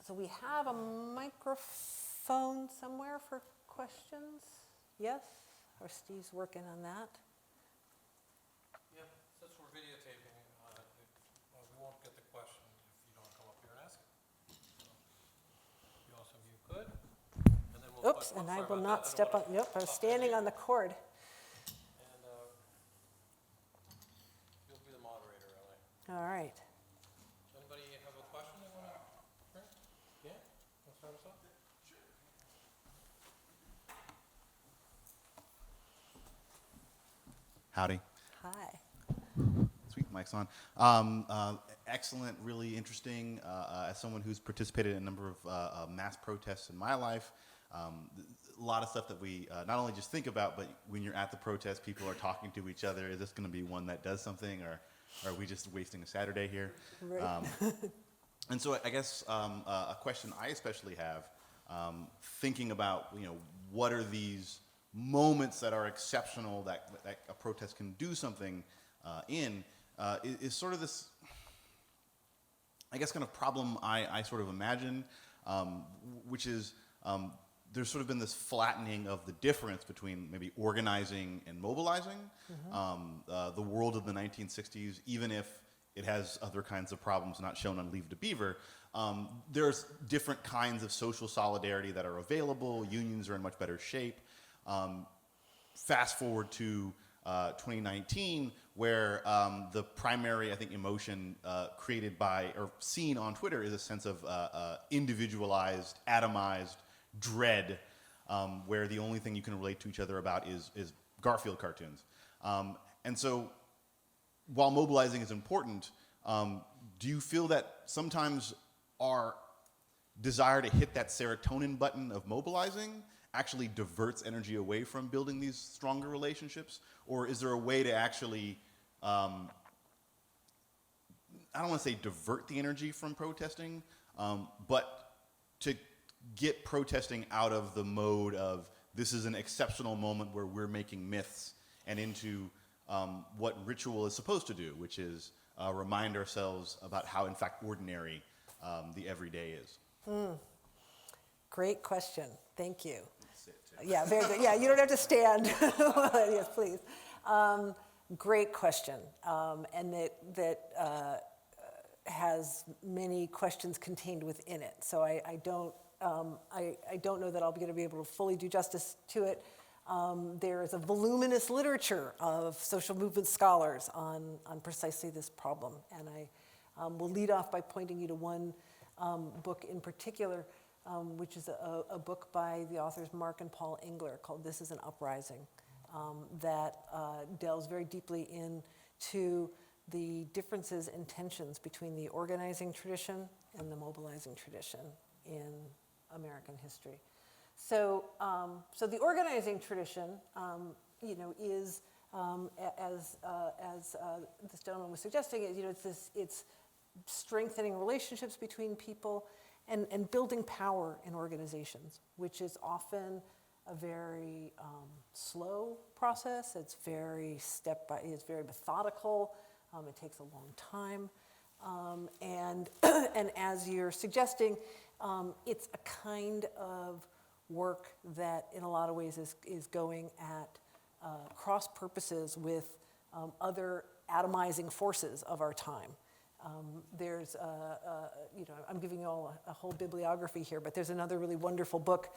So we have a microphone somewhere for questions? Yes? Or Steve's working on that? Yeah, since we're videotaping, we won't get the question if you don't come up here and ask it. So, you also, if you could. And then we'll Oops, and I will not step on, yep, I was standing on the cord. And you'll be the moderator, Ellie. All right. Does anybody have a question they want to bring? Yeah? Want to start us off? Sure. Howdy. Hi. mic's on. Excellent, really interesting. As someone who's participated in a number of mass protests in my life, a lot of stuff that we not only just think about, but when you're at the protest, people are talking to each other. Is this going to be one that does something, or are we just wasting a Saturday here? Right. And so I guess a question I especially have, thinking about, what are these moments that are exceptional that a protest can do something is sort of this, I guess, kind of problem I sort of imagine, which is there's sort of been this flattening of the difference between maybe organizing and mobilizing. The world of the 1960s, even if it has other kinds of problems not shown on Leave to Beaver, there's different kinds of social solidarity that are available. Unions are in much better shape. Fast forward to 2019, where the primary, I think, emotion created by or seen on Twitter is a sense of individualized, atomized dread, where the only thing you can relate to each other about is Garfield cartoons. And so, while mobilizing is important, do you feel that sometimes our desire to hit that serotonin button of mobilizing actually diverts energy away from building these stronger relationships? Or is there a way to actually, I don't want to say divert the energy from protesting, but to get protesting out of the mode of this is an exceptional moment where we're making myths and into what ritual is supposed to do, which is remind ourselves about how, in fact, ordinary the everyday is? Great question. Thank you. Yeah, very good. Yeah, you don't have to stand. Yes, please. Great question, and that has many questions contained within it. So I don't know that I'll be going to be able to fully do justice to it. There is a voluminous literature of social movement scholars on precisely this problem, and I will lead off by pointing you to one book in particular, which is a book by the authors Mark and Paul Engler called "This is an Uprising," that delves very deeply into the differences and tensions between the organizing tradition and the mobilizing tradition in American history. So, so the organizing tradition, is as this gentleman was suggesting, it's strengthening relationships between people and building power in organizations, which is often a very slow process. It's very it's very methodical. It takes a long time, and and as you're suggesting, it's a kind of work that in a lot of ways is going at cross purposes with other atomizing forces of our time. There's, I'm giving you all a whole bibliography here, but there's another really wonderful book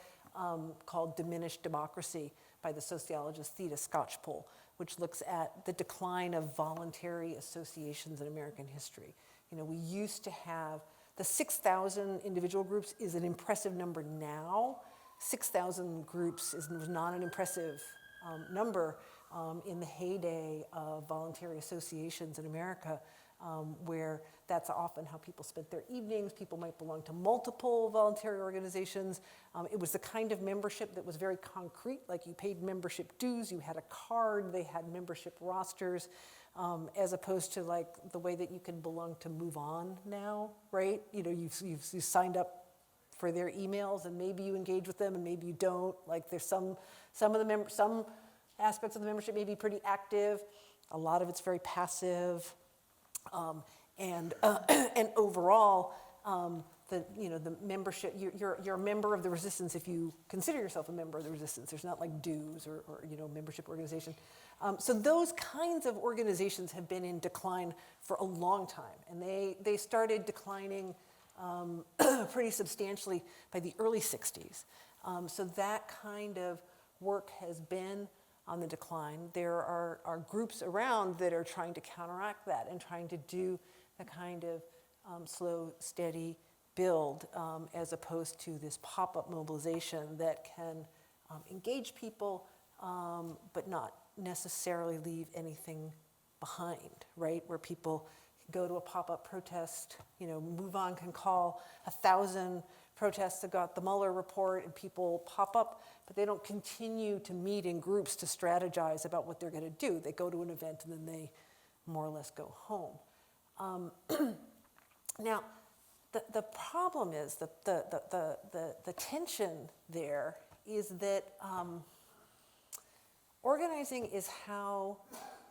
called Diminished Democracy by the sociologist Theda Skocpol, which looks at the decline of voluntary associations in American history. We used to have the 6,000 individual groups is an impressive number now. 6,000 groups was not an impressive number in the heyday of voluntary associations in America, where that's often how people spent their evenings. People might belong to multiple voluntary organizations. It was the kind of membership that was very concrete, like you paid membership dues, you had a card, they had membership rosters, as opposed to like the way that you can belong to Move On now, right? You've signed up for their emails, and maybe you engage with them, and maybe you don't. Like there's some aspects of the membership may be pretty active. A lot of it's very passive, and overall, the membership. You're a member of the resistance if you consider yourself a member of the resistance. There's not like dues or membership organization. So those kinds of organizations have been in decline for a long time, and they started declining pretty substantially by the early 60s. So that kind of work has been on the decline. There are groups around that are trying to counteract that and trying to do the kind of slow, steady build as opposed to this pop-up mobilization that can engage people but not necessarily leave anything behind, right? Where people go to a pop-up protest, Move On can call 1,000 protests that got the Mueller report and people pop up, but they don't continue to meet in groups to strategize about what they're gonna do. They go to an event and then they more or less go home. Now, the problem is, the tension there is that organizing is how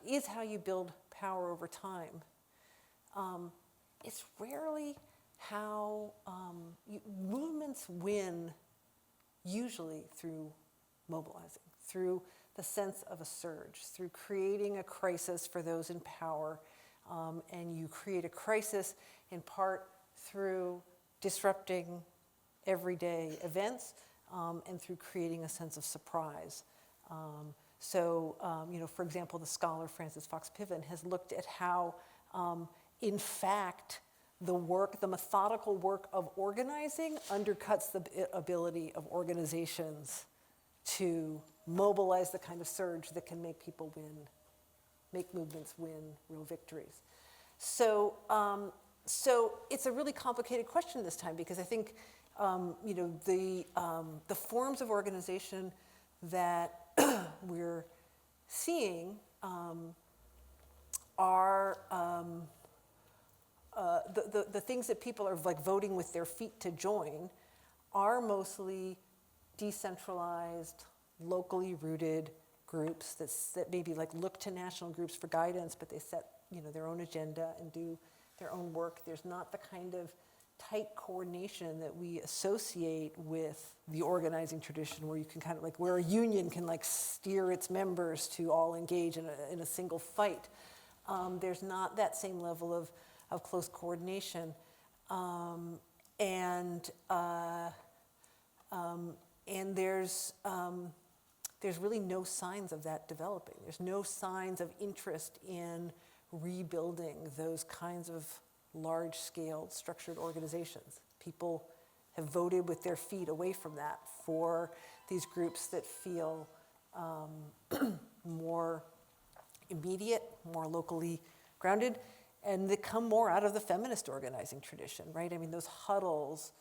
you build power over time. It's rarely how movements win, usually through mobilizing, through the sense of a surge, through creating a crisis for those in power. And you create a crisis in part through disrupting everyday events and through creating a sense of surprise. For example, the scholar Frances Fox Piven has looked at how, in fact, the methodical work of organizing undercuts the ability of organizations to mobilize the kind of surge that can make people win, make movements win real victories. So it's a really complicated question this time, because I think the forms of organization that we're seeing are the things that people are like voting with their feet to join are mostly decentralized, locally rooted groups that maybe like look to national groups for guidance, but they set their own agenda and do their own work. There's not the kind of tight coordination that we associate with the organizing tradition, where you can kind of like, where a union can like steer its members to all engage in a single fight. There's not that same level of close coordination. And there's really no signs of that developing. There's no signs of interest in rebuilding those kinds of large-scale structured organizations. People have voted with their feet away from that for these groups that feel more immediate, more locally grounded, and that come more out of the feminist organizing tradition, right? I mean, those huddles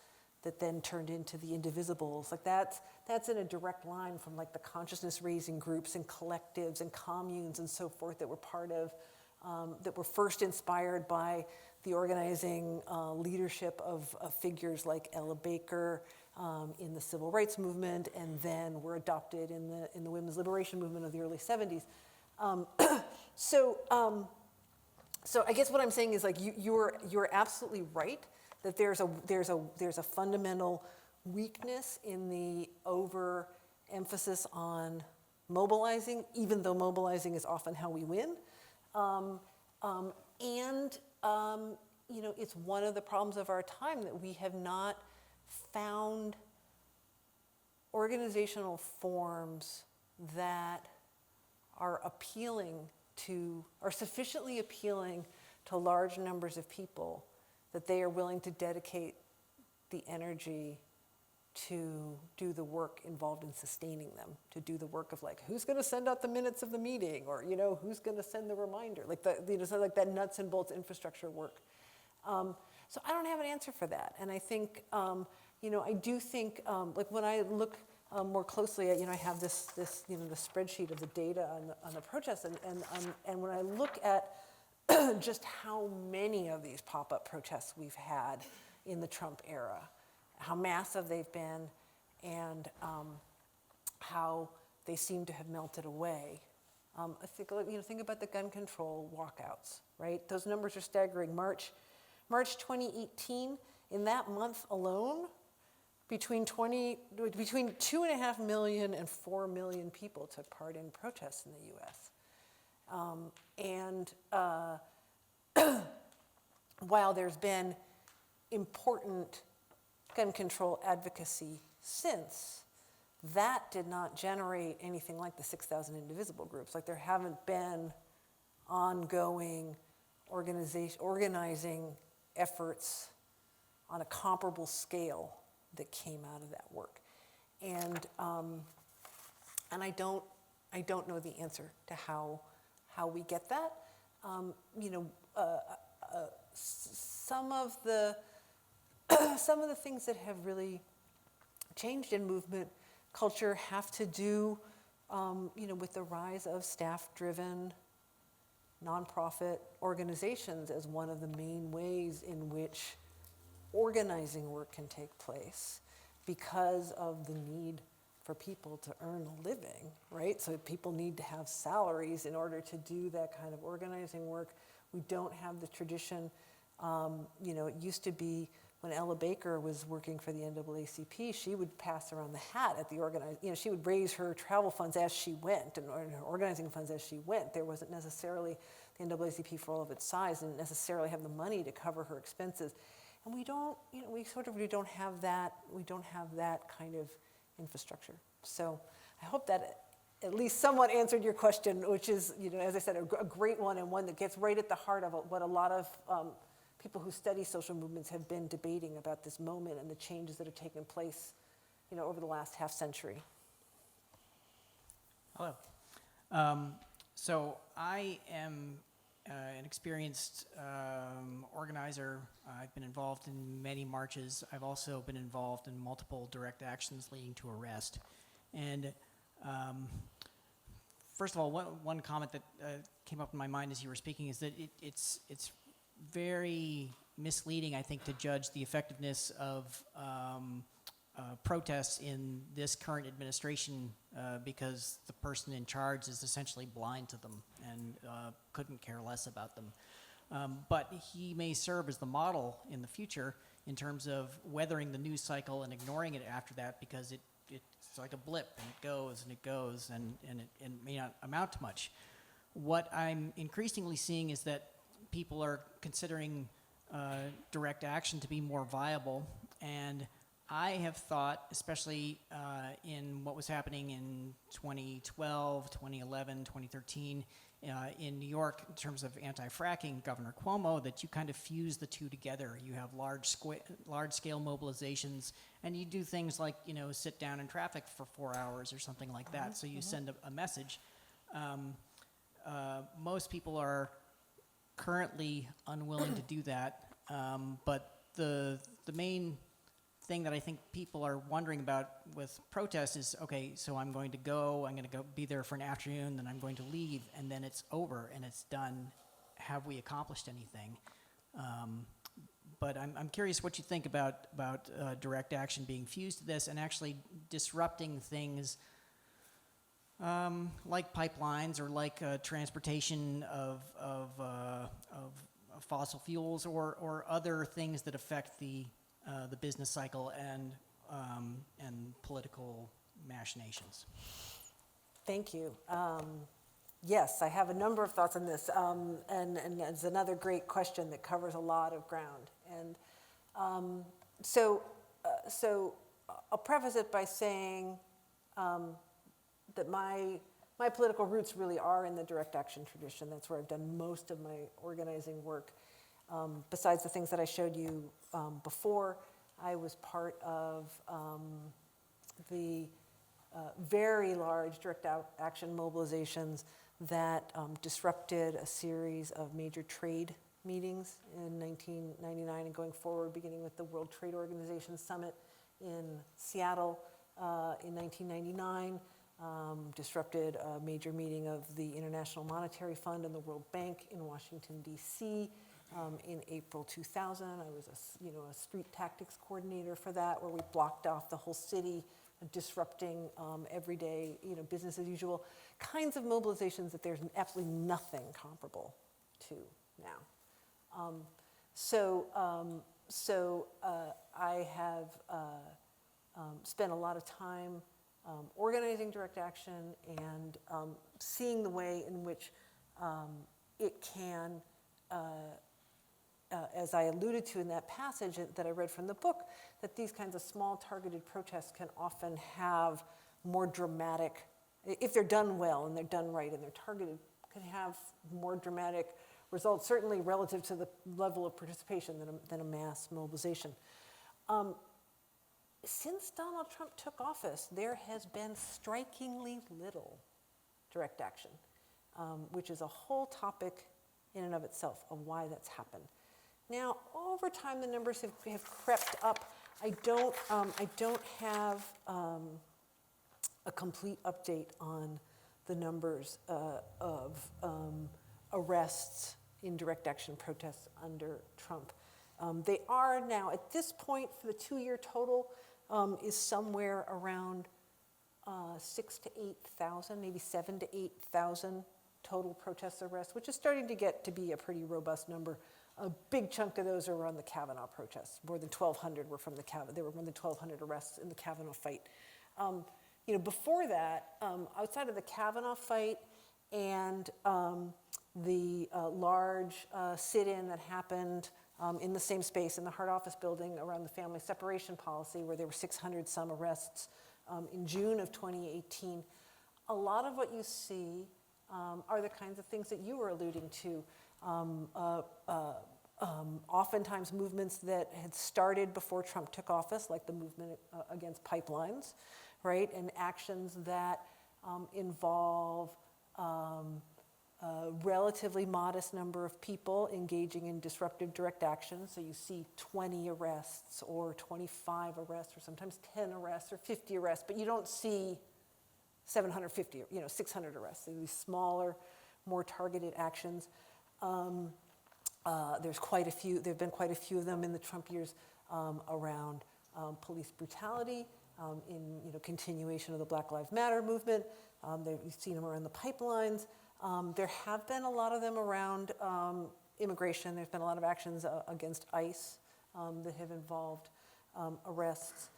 that then turned into the indivisibles, like that's in a direct line from like the consciousness-raising groups and collectives and communes and so forth that were part of, that were first inspired by the organizing leadership of figures like Ella Baker in the civil rights movement, and then were adopted in the women's liberation movement of the early 70s. So I guess what I'm saying is like you're absolutely right that there's a fundamental weakness in the overemphasis on mobilizing, even though mobilizing is often how we win. It's one of the problems of our time that we have not found organizational forms that are sufficiently appealing to large numbers of people that they are willing to dedicate the energy to do the work involved in sustaining them, to do the work of like, who's going to send out the minutes of the meeting, or who's going to send the reminder, like that nuts and bolts infrastructure work. So I don't have an answer for that, and I think I do think like when I look more closely at I have this the spreadsheet of the data on the protests, and when I look at just how many of these pop-up protests we've had in the Trump era, how massive they've been, and how they seem to have melted away. I think think about the gun control walkouts, right? Those numbers are staggering. March 2018, in that month alone, between 2.5 million and 4 million people took part in protests in the U.S. While there's been important gun control advocacy since, that did not generate anything like the 6,000 indivisible groups. Like, there haven't been ongoing organizing efforts on a comparable scale that came out of that work. And I don't know the answer to how we get that. you know, some of the some of the things that have really changed in movement culture have to do, you know, with the rise of staff-driven nonprofit organizations as one of the main ways in which organizing work can take place because of the need for people to earn a living, right? So people need to have salaries in order to do that kind of organizing work. We don't have the tradition, you know, it used to be when Ella Baker was working for the NAACP, she would pass around the hat at the you know, she would raise her travel funds as she went and her organizing funds as she went. There wasn't necessarily, the NAACP for all of its size didn't necessarily have the money to cover her expenses. And we don't, you know, we don't have that kind of infrastructure. So I hope that at least somewhat answered your question, which is, you know, as I said, a great one and one that gets right at the heart of what a lot of people who study social movements have been debating about this moment and the changes that have taken place, you know, over the last half century. Hello. So I am an experienced organizer. I've been involved in many marches. I've also been involved in multiple direct actions leading to arrest. And first of all, one comment that came up in my mind as you were speaking is that it's very misleading, I think, to judge the effectiveness of protests in this current administration because the person in charge is essentially blind to them and couldn't care less about them. But he may serve as the model in the future in terms of weathering the news cycle and ignoring it after that, because it's like a blip and it goes and it goes and it may not amount to much. What I'm increasingly seeing is that people are considering direct action to be more viable, and I have thought, especially in what was happening in 2012, 2011, 2013 in New York in terms of anti-fracking, Governor Cuomo, that you kind of fuse the two together. You have large-scale mobilizations, and you do things like, you know, sit down in traffic for 4 hours or something like that. So you send a message. Most people are currently unwilling to do that, but the main thing that I think people are wondering about with protests is, okay, so I'm going to go be there for an afternoon, then I'm going to leave, and then it's over and it's done. Have we accomplished anything? But I'm curious what you think about direct action being fused to this and actually disrupting things like pipelines or like transportation of fossil fuels or other things that affect the business cycle and political machinations. Thank you. Yes, I have a number of thoughts on this, and it's another great question that covers a lot of ground. And so I'll preface it by saying that my political roots really are in the direct action tradition. That's where I've done most of my organizing work. Besides the things that I showed you before, I was part of the very large direct action mobilizations that disrupted a series of major trade meetings in 1999 and going forward, beginning with the World Trade Organization Summit in Seattle in 1999, disrupted a major meeting of the International Monetary Fund and the World Bank in Washington, D.C. In April 2000. I was a street tactics coordinator for that, where we blocked off the whole city, disrupting everyday business as usual kinds of mobilizations that there's absolutely nothing comparable to now. I have spent a lot of time organizing direct action and seeing the way in which it can, as I alluded to in that passage that I read from the book, that these kinds of small targeted protests can often have more dramatic, if they're done well and they're done right and they're targeted, can have more dramatic results, certainly relative to the level of participation than a mass mobilization. Since Donald Trump took office, there has been strikingly little direct action, which is a whole topic in and of itself of why that's happened. Now, over time, the numbers have crept up. I don't have a complete update on the numbers of arrests in direct action protests under Trump. They are now, at this point, for the 2-year total, is somewhere around 6,000 to 8,000, maybe 7,000 to 8,000 total protest arrests, which is starting to get to be a pretty robust number. A big chunk of those are around the Kavanaugh protests. More than 1,200 were from the Kavanaugh. There were more than 1,200 arrests in the Kavanaugh fight. Before that, outside of the Kavanaugh fight and the large sit-in that happened in the same space in the Hart Office building around the family separation policy, where there were 600 some arrests in June of 2018, a lot of what you see are the kinds of things that you were alluding to. Oftentimes movements that had started before Trump took office, like the movement against pipelines, right? And actions that involve a relatively modest number of people engaging in disruptive direct action. So you see 20 arrests or 25 arrests or sometimes 10 arrests or 50 arrests, but you don't see 750 or 600 arrests. These smaller, more targeted actions. There's quite a few. There've been quite a few of them in the Trump years around police brutality, in continuation of the Black Lives Matter movement. You've seen them around the pipelines. There have been a lot of them around immigration. There's been a lot of actions against ICE that have involved arrests,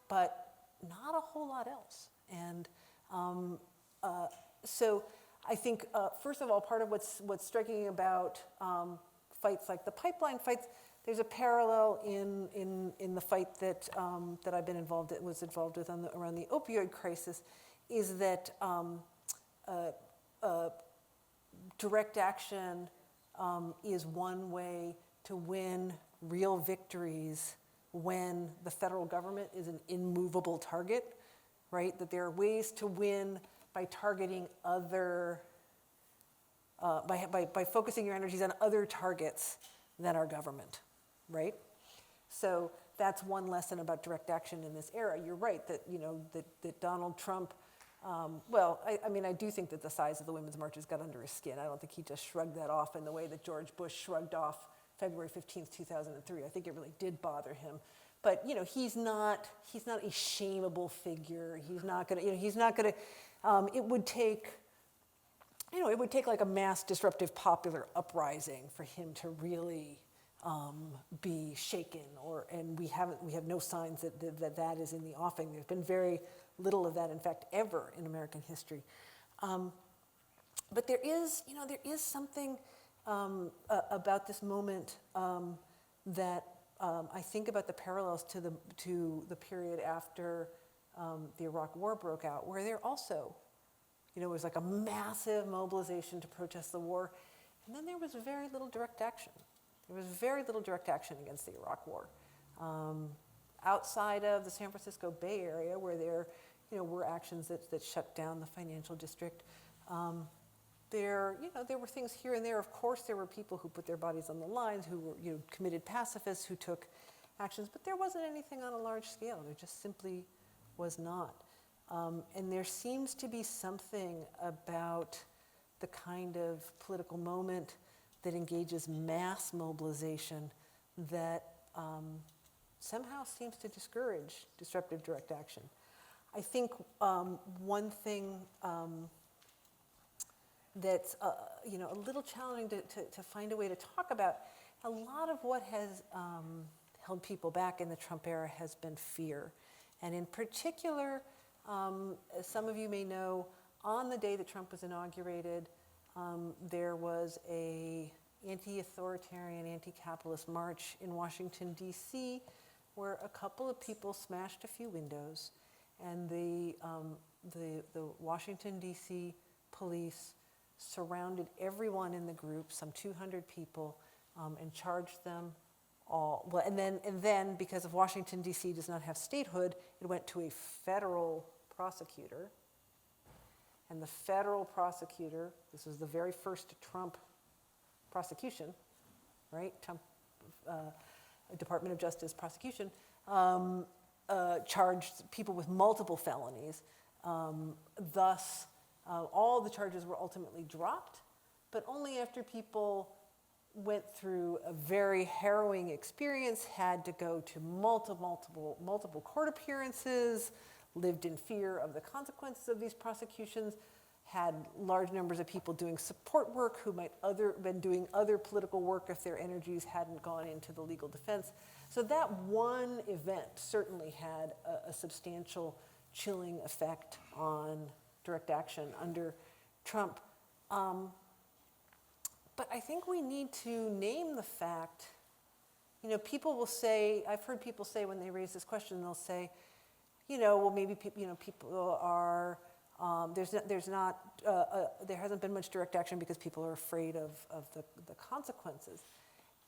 but not a whole lot else. And so I think, first of all, part of what's striking about fights like the pipeline fights, there's a parallel in the fight that I've been involved with around the opioid crisis, is that direct action is one way to win real victories when the federal government is an immovable target, right? That there are ways to win by targeting other, by focusing your energies on other targets than our government, right? So that's one lesson about direct action in this era. You're right that that Donald Trump, I do think that the size of the Women's Marches got under his skin. I don't think he just shrugged that off in the way that George Bush shrugged off February 15th, 2003. I think it really did bother him. But he's not a shameable figure. He's not gonna, it would take like a mass disruptive popular uprising for him to really be shaken, and we have no signs that is in the offing. There's been very little of that, in fact, ever in American history. But there is something about this moment that I think about the parallels to the period after the Iraq War broke out, where there also, it was like a massive mobilization to protest the war, and then there was very little direct action. There was very little direct action against the Iraq War. Outside of the San Francisco Bay Area, where there were actions that shut down the financial district, there were things here and there. Of course, there were people who put their bodies on the lines, who were committed pacifists, who took actions, but there wasn't anything on a large scale. There just simply was not. And there seems to be something about the kind of political moment that engages mass mobilization that somehow seems to discourage disruptive direct action. I think one thing that's a little challenging to find a way to talk about, a lot of what has held people back in the Trump era has been fear. And in particular, as some of you may know, on the day that Trump was inaugurated, there was a anti-authoritarian, anti-capitalist march in Washington, D.C., where a couple of people smashed a few windows, and the Washington, D.C. police surrounded everyone in the group, some 200 people, and charged them all. Well, and then because of Washington, D.C. does not have statehood, it went to a federal prosecutor. And the federal prosecutor, this was the very first Trump prosecution, right? Trump Department of Justice prosecution, charged people with multiple felonies. Thus, all the charges were ultimately dropped, but only after people went through a very harrowing experience, had to go to multiple court appearances, lived in fear of the consequences of these prosecutions, had large numbers of people doing support work who might been doing other political work if their energies hadn't gone into the legal defense. So that one event certainly had a substantial chilling effect on direct action under Trump. But I think we need to name the fact, people will say, I've heard people say when they raise this question, they'll say, well, maybe people are, there hasn't been much direct action because people are afraid of the consequences.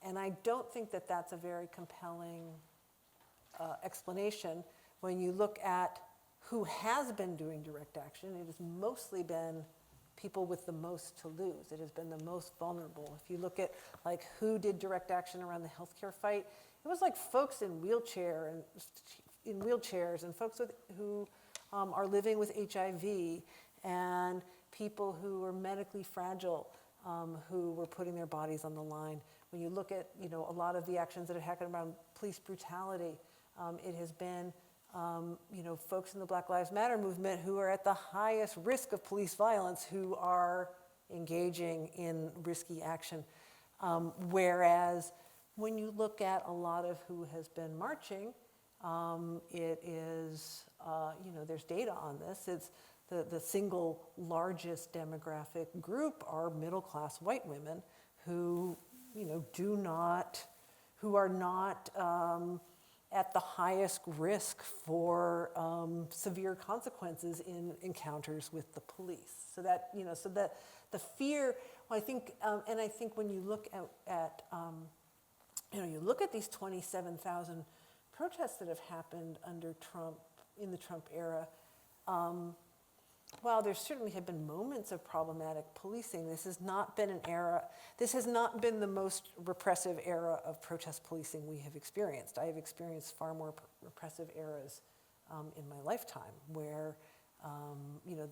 And I don't think that that's a very compelling explanation. When you look at who has been doing direct action, it has mostly been people with the most to lose. It has been the most vulnerable. If you look at who did direct action around the healthcare fight, it was folks in wheelchairs and folks who are living with HIV and people who are medically fragile who were putting their bodies on the line. When you look at a lot of the actions that have happened around police brutality, it has been folks in the Black Lives Matter movement who are at the highest risk of police violence who are engaging in risky action. Whereas when you look at a lot of who has been marching, it is, there's data on this. It's the single largest demographic group are middle-class white women who, who are not at the highest risk for severe consequences in encounters with the police. So that, so that the fear, well, I think, and I think when you look at you look at these 27,000 protests that have happened under Trump, in the Trump era, while there certainly have been moments of problematic policing, this has not been an era, this has not been the most repressive era of protest policing we have experienced. I have experienced far more repressive eras in my lifetime where,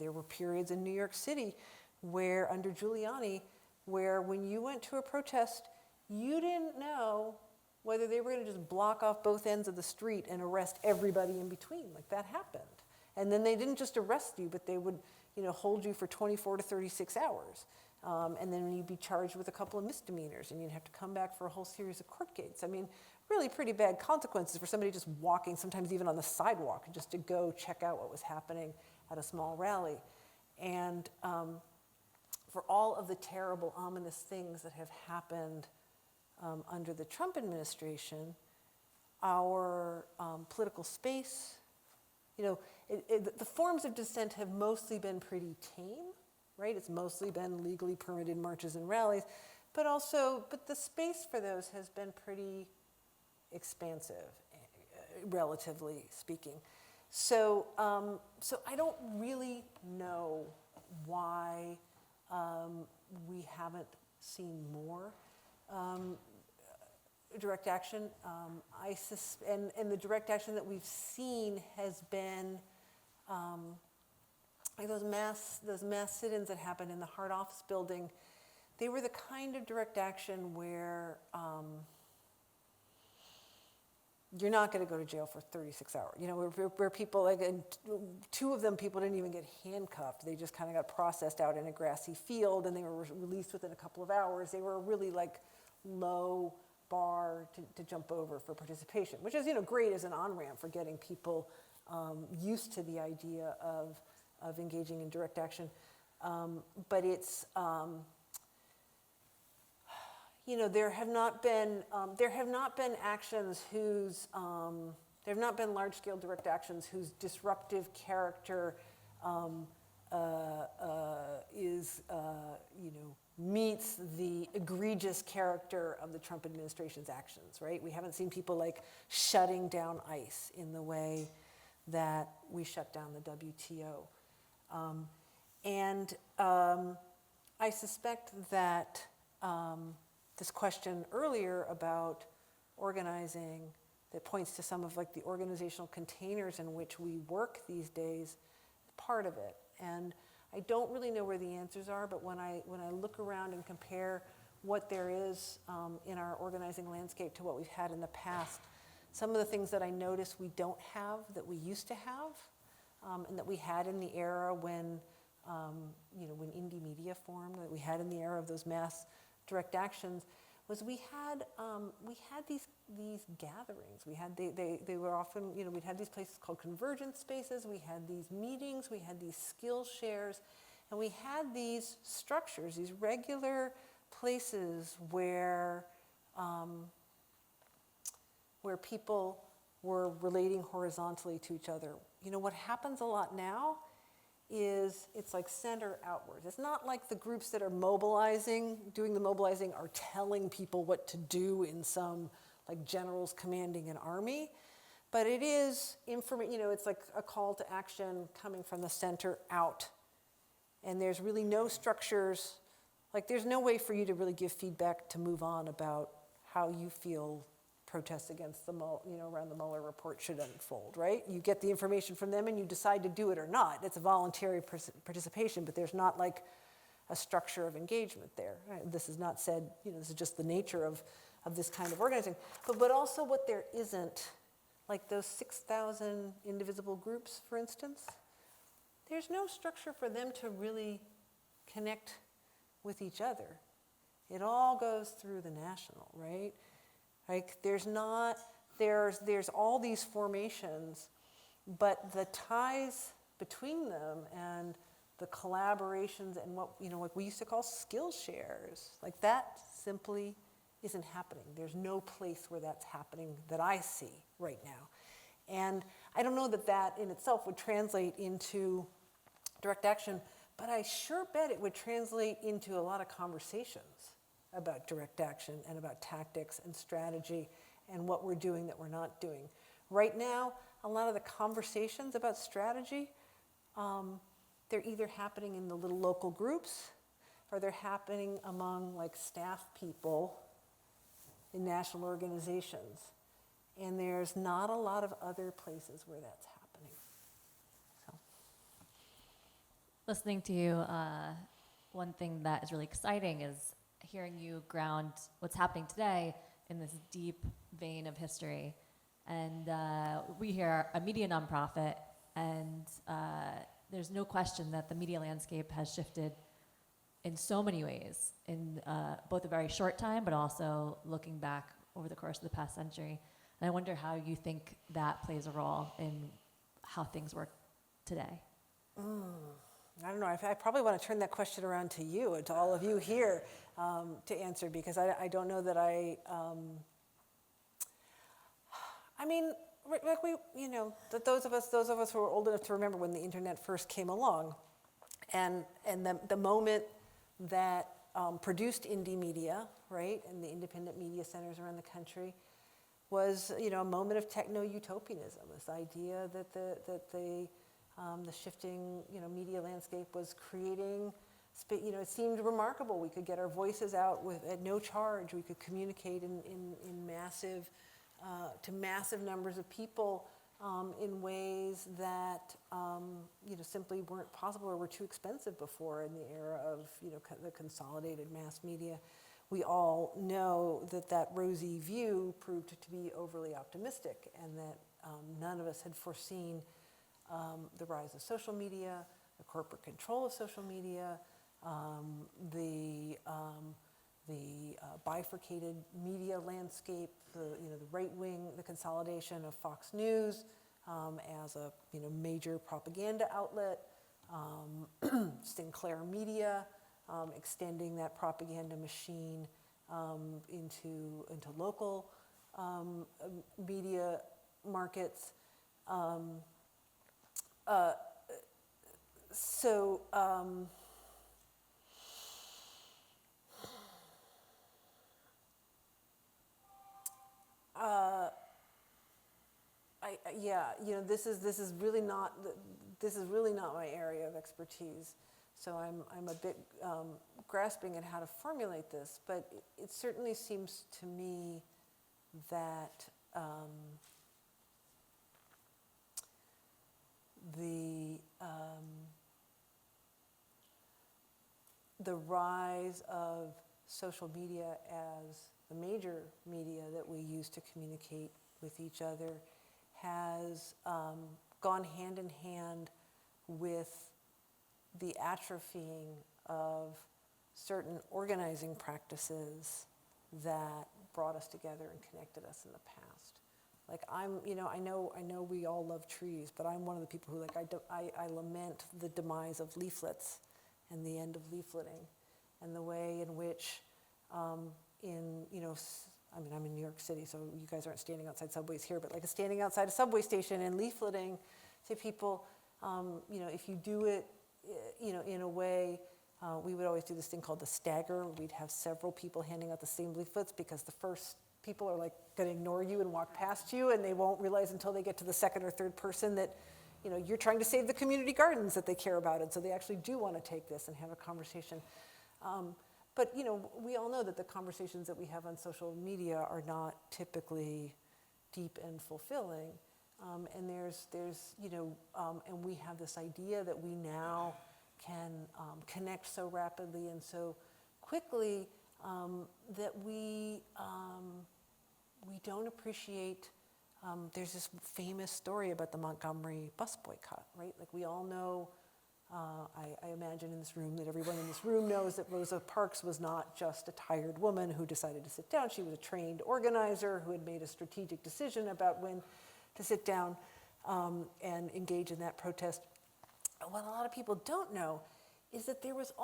there were periods in New York City where, under Giuliani, where when you went to a protest, you didn't know whether they were going to just block off both ends of the street and arrest everybody in between. That happened. And then they didn't just arrest you, but they would, hold you for 24 to 36 hours. And then you'd be charged with a couple of misdemeanors, and you'd have to come back for a whole series of court dates. I mean, really pretty bad consequences for somebody just walking, sometimes even on the sidewalk, just to go check out what was happening at a small rally. And for all of the terrible, ominous things that have happened under the Trump administration, our political space, the forms of dissent have mostly been pretty tame, right? It's mostly been legally permitted marches and rallies, but the space for those has been pretty expansive, relatively speaking. So I don't really know why we haven't seen more direct action. And the direct action that we've seen has been those mass sit-ins that happened in the Hart Office building. They were the kind of direct action where you're not going to go to jail for 36 hours. Where people, and two of them, people didn't even get handcuffed. They just kind of got processed out in a grassy field, and they were released within a couple of hours. They were really low bar to jump over for participation, which is great as an on-ramp for getting people used to the idea of engaging in direct action. But it's there have not been actions whose there have not been large-scale direct actions whose disruptive character is meets the egregious character of the Trump administration's actions, right? We haven't seen people shutting down ICE in the way that we shut down the WTO. And I suspect that this question earlier about organizing that points to some of like the organizational containers in which we work these days is part of it. And I don't really know where the answers are, but when I look around and compare what there is in our organizing landscape to what we've had in the past, some of the things that I notice we don't have that we used to have, and that we had in the era when, when indie media formed, that we had in the era of those mass direct actions, was we had these gatherings. We had they were often, we'd have these places called convergence spaces. We had these meetings. We had these skill shares, and we had these structures, these regular places where people were relating horizontally to each other. What happens a lot now is it's like center outwards. It's not like the groups that are doing the mobilizing are telling people what to do in some like generals commanding an army, but it is it's like a call to action coming from the center out. And there's really no structures, like there's no way for you to really give feedback to move on about how you feel protests against the around the Mueller report should unfold, right? You get the information from them and you decide to do it or not. It's a voluntary participation, but there's not like a structure of engagement there. Right? This is not said, this is just the nature of this kind of organizing. But also what there isn't, like those 6,000 indivisible groups, for instance, there's no structure for them to really connect with each other. It all goes through the national, right? Like there's all these formations, but the ties between them and the collaborations and what we used to call skill shares, like that simply isn't happening. There's no place where that's happening that I see right now. And I don't know that in itself would translate into direct action, but I sure bet it would translate into a lot of conversations about direct action and about tactics and strategy and what we're doing that we're not doing. Right now, a lot of the conversations about strategy, they're either happening in the little local groups or they're happening among like staff people in national organizations. And there's not a lot of other places where that's happening. So. Listening to you, one thing that is really exciting is hearing you ground what's happening today in this deep vein of history. And we here are a media nonprofit, and there's no question that the media landscape has shifted in so many ways, in both a very short time, but also looking back over the course of the past century. And I wonder how you think that plays a role in how things work today. I don't know. I probably want to turn that question around to you and to all of you here to answer, because I don't know that like that those of us who are old enough to remember when the internet first came along, and the moment that produced indie media, right, and the independent media centers around the country, was a moment of techno-utopianism. This idea that the shifting media landscape was creating, it seemed remarkable. We could get our voices out at no charge. We could communicate in massive to massive numbers of people in ways that simply weren't possible or were too expensive before in the era of the consolidated mass media. We all know that rosy view proved to be overly optimistic, and that none of us had foreseen the rise of social media, the corporate control of social media, the bifurcated media landscape, the right wing, the consolidation of Fox News as a major propaganda outlet, Sinclair Media extending that propaganda machine into local media markets. This is really not my area of expertise. So I'm a bit grasping at how to formulate this, but it certainly seems to me that the rise of social media as the major media that we use to communicate with each other has gone hand in hand with the atrophying of certain organizing practices that brought us together and connected us in the past. Like I know we all love trees, but I'm one of the people who I lament the demise of leaflets and the end of leafleting, and the way in which I'm in New York City, so you guys aren't standing outside subways here, but like standing outside a subway station and leafleting to people, if you do it, in a way, we would always do this thing called the stagger. We'd have several people handing out the same leaflets because the first people are like going to ignore you and walk past you, and they won't realize until they get to the second or third person that you're trying to save the community gardens that they care about, and so they actually do want to take this and have a conversation. But we all know that the conversations that we have on social media are not typically deep and fulfilling. And there's and we have this idea that we now can connect so rapidly and so quickly that we don't appreciate. There's this famous story about the Montgomery bus boycott, right? Like we all know. I imagine in this room that everyone in this room knows that Rosa Parks was not just a tired woman who decided to sit down. She was a trained organizer who had made a strategic decision about when to sit down and engage in that protest. What a lot of people don't know is that there was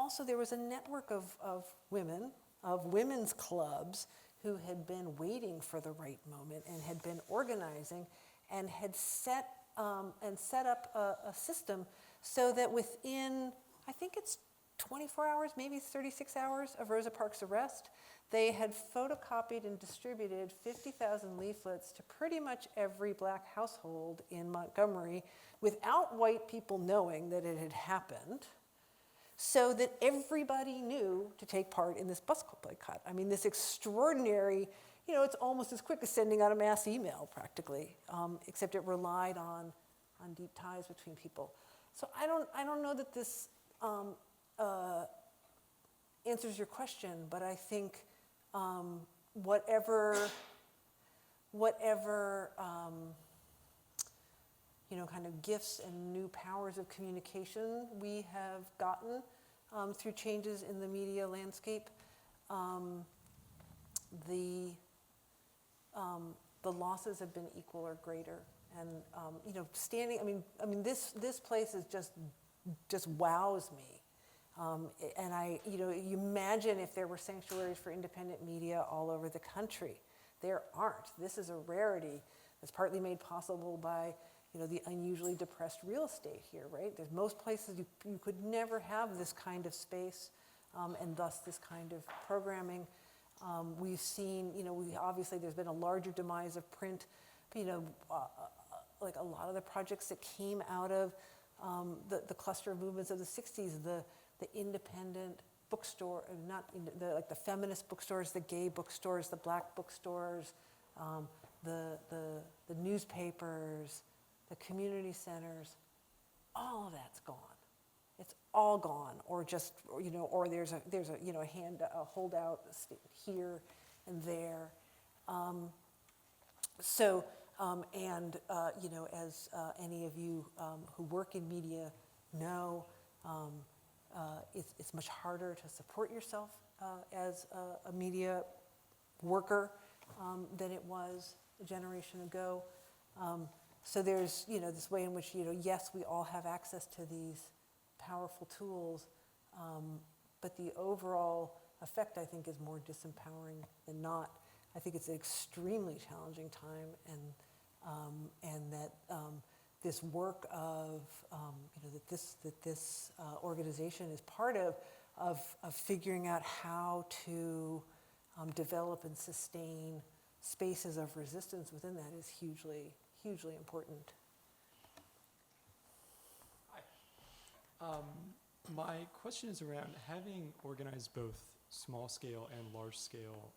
a network of women, of women's clubs who had been waiting for the right moment and had been organizing and had set up a system so that within, I think it's 24 hours, maybe 36 hours of Rosa Parks' arrest, they had photocopied and distributed 50,000 leaflets to pretty much every black household in Montgomery without white people knowing that it had happened, so that everybody knew to take part in this bus boycott. I mean, this extraordinary, it's almost as quick as sending out a mass email practically, except it relied on deep ties between people. So I don't know that this answers your question, but I think whatever kind of gifts and new powers of communication we have gotten through changes in the media landscape, the losses have been equal or greater. And this place is just wows me. And you imagine if there were sanctuaries for independent media all over the country. There aren't. This is a rarity that's partly made possible by the unusually depressed real estate here, right? There's most places you could never have this kind of space, and thus this kind of programming. We've seen, obviously there's been a larger demise of print. Like a lot of the projects that came out of the cluster movements of the 60s, the independent bookstore, like the feminist bookstores, the gay bookstores, the black bookstores, the newspapers, the community centers, all of that's gone. It's all gone, or just or there's a holdout here and there. As any of you who work in media know, it's much harder to support yourself as a media worker than it was a generation ago. So there's this way in which yes, we all have access to these powerful tools, but the overall effect, I think, is more disempowering than not. I think it's an extremely challenging time, and that this work of that this organization is part of figuring out how to develop and sustain spaces of resistance within that is hugely important. Hi. My question is around having organized both small scale and large scale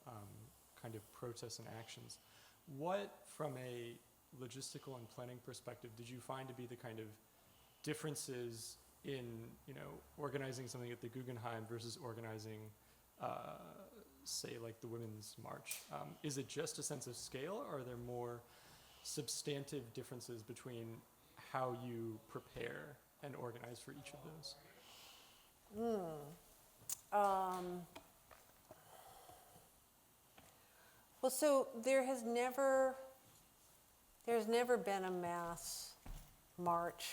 kind of protests and actions. What, from a logistical and planning perspective, did you find to be the kind of differences in, organizing something at the Guggenheim versus organizing, say, like the Women's March? Is it just a sense of scale, or are there more substantive differences between how you prepare and organize for each of those? Well, so there's never been a mass march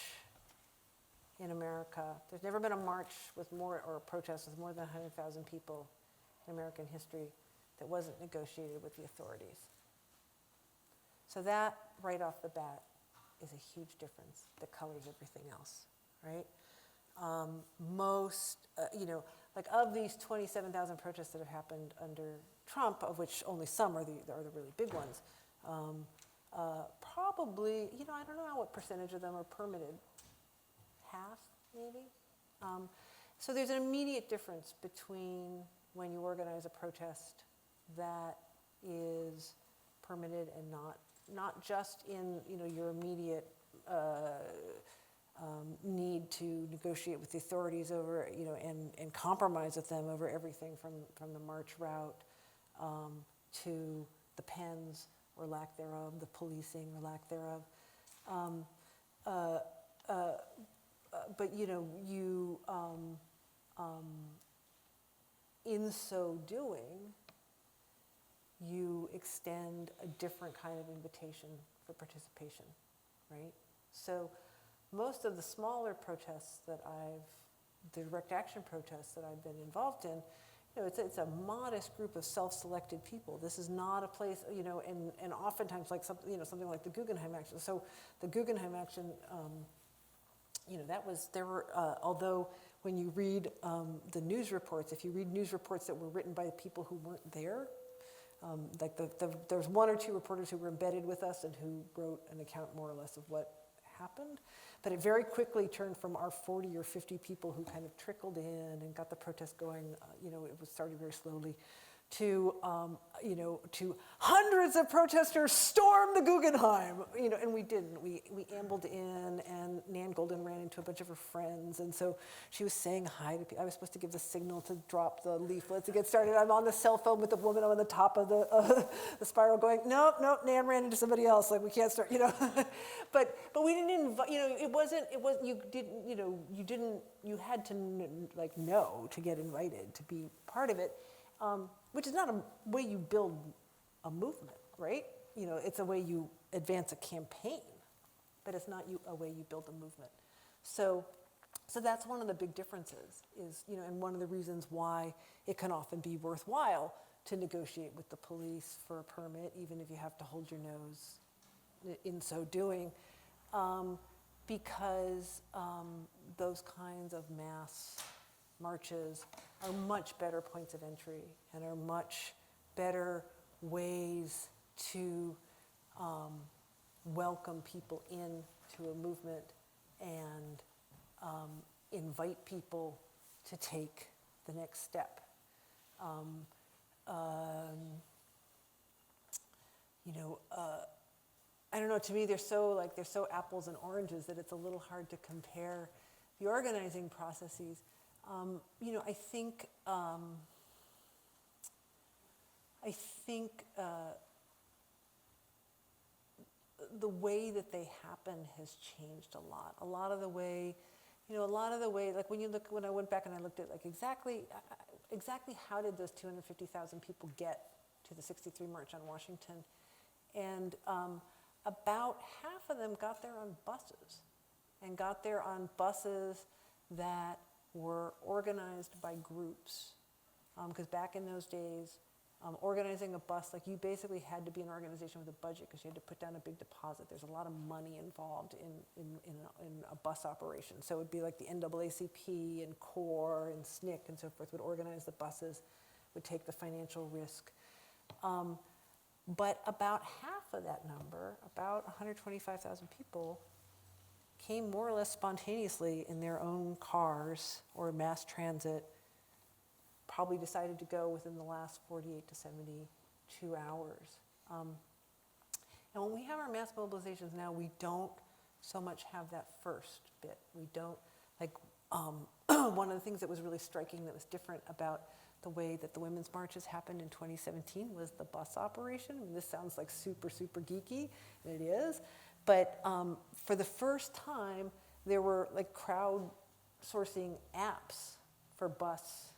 in America. There's never been a march with more, or a protest with more than 100,000 people in American history that wasn't negotiated with the authorities. So that, right off the bat, is a huge difference that colors everything else, right? Like of these 27,000 protests that have happened under Trump, of which only some are the really big ones, probably, I don't know what percentage of them are permitted. Half, maybe? So there's an immediate difference between when you organize a protest that is permitted and not just in, your immediate need to negotiate with the authorities over, and compromise with them over everything from the march route to the pens or lack thereof, the policing or lack thereof. But in so doing, you extend a different kind of invitation for participation, right? So most of the smaller protests the direct action protests that I've been involved in, it's a modest group of self-selected people. This is not a place, and oftentimes like something like the Guggenheim action. So the Guggenheim action, although when you read the news reports, if you read news reports that were written by people who weren't there, like there's one or two reporters who were embedded with us and who wrote an account more or less of what happened, but it very quickly turned from our 40 or 50 people who kind of trickled in and got the protest going, it was starting very slowly, to hundreds of protesters stormed the Guggenheim, and we didn't. We ambled in, and Nan Golden ran into a bunch of her friends, and so she was saying hi to people. I was supposed to give the signal to drop the leaflet to get started. I'm on the cell phone with the woman on the top of the spiral going, nope, Nan ran into somebody else, like we can't start, But we didn't invite, you had to know to get invited to be part of it. Which is not a way you build a movement, right? It's a way you advance a campaign, but it's not a way you build a movement. So that's one of the big differences is, and one of the reasons why it can often be worthwhile to negotiate with the police for a permit, even if you have to hold your nose in so doing, because those kinds of mass marches are much better points of entry and are much better ways to welcome people into a movement and invite people to take the next step. I don't know, to me they're so apples and oranges that it's a little hard to compare the organizing processes. I think the way that they happen has changed a lot. A lot of the way, like when I went back and I looked at like exactly how did those 250,000 people get to the 63 March on Washington, and about half of them got there on buses, and got there on buses that were organized by groups, because back in those days, organizing a bus, like you basically had to be an organization with a budget because you had to put down a big deposit. There's a lot of money involved in a bus operation. So it would be like the NAACP and CORE and SNCC and so forth would organize the buses, would take the financial risk. But about half of that number, about 125,000 people, came more or less spontaneously in their own cars or mass transit, probably decided to go within the last 48 to 72 hours. And when we have our mass mobilizations now, we don't so much have that first bit. We don't, like, one of the things that was really striking that was different about the way that the women's marches happened in 2017 was the bus operation. I mean, this sounds like super, super geeky, and it is. But for the first time, there were like crowdsourcing apps for bus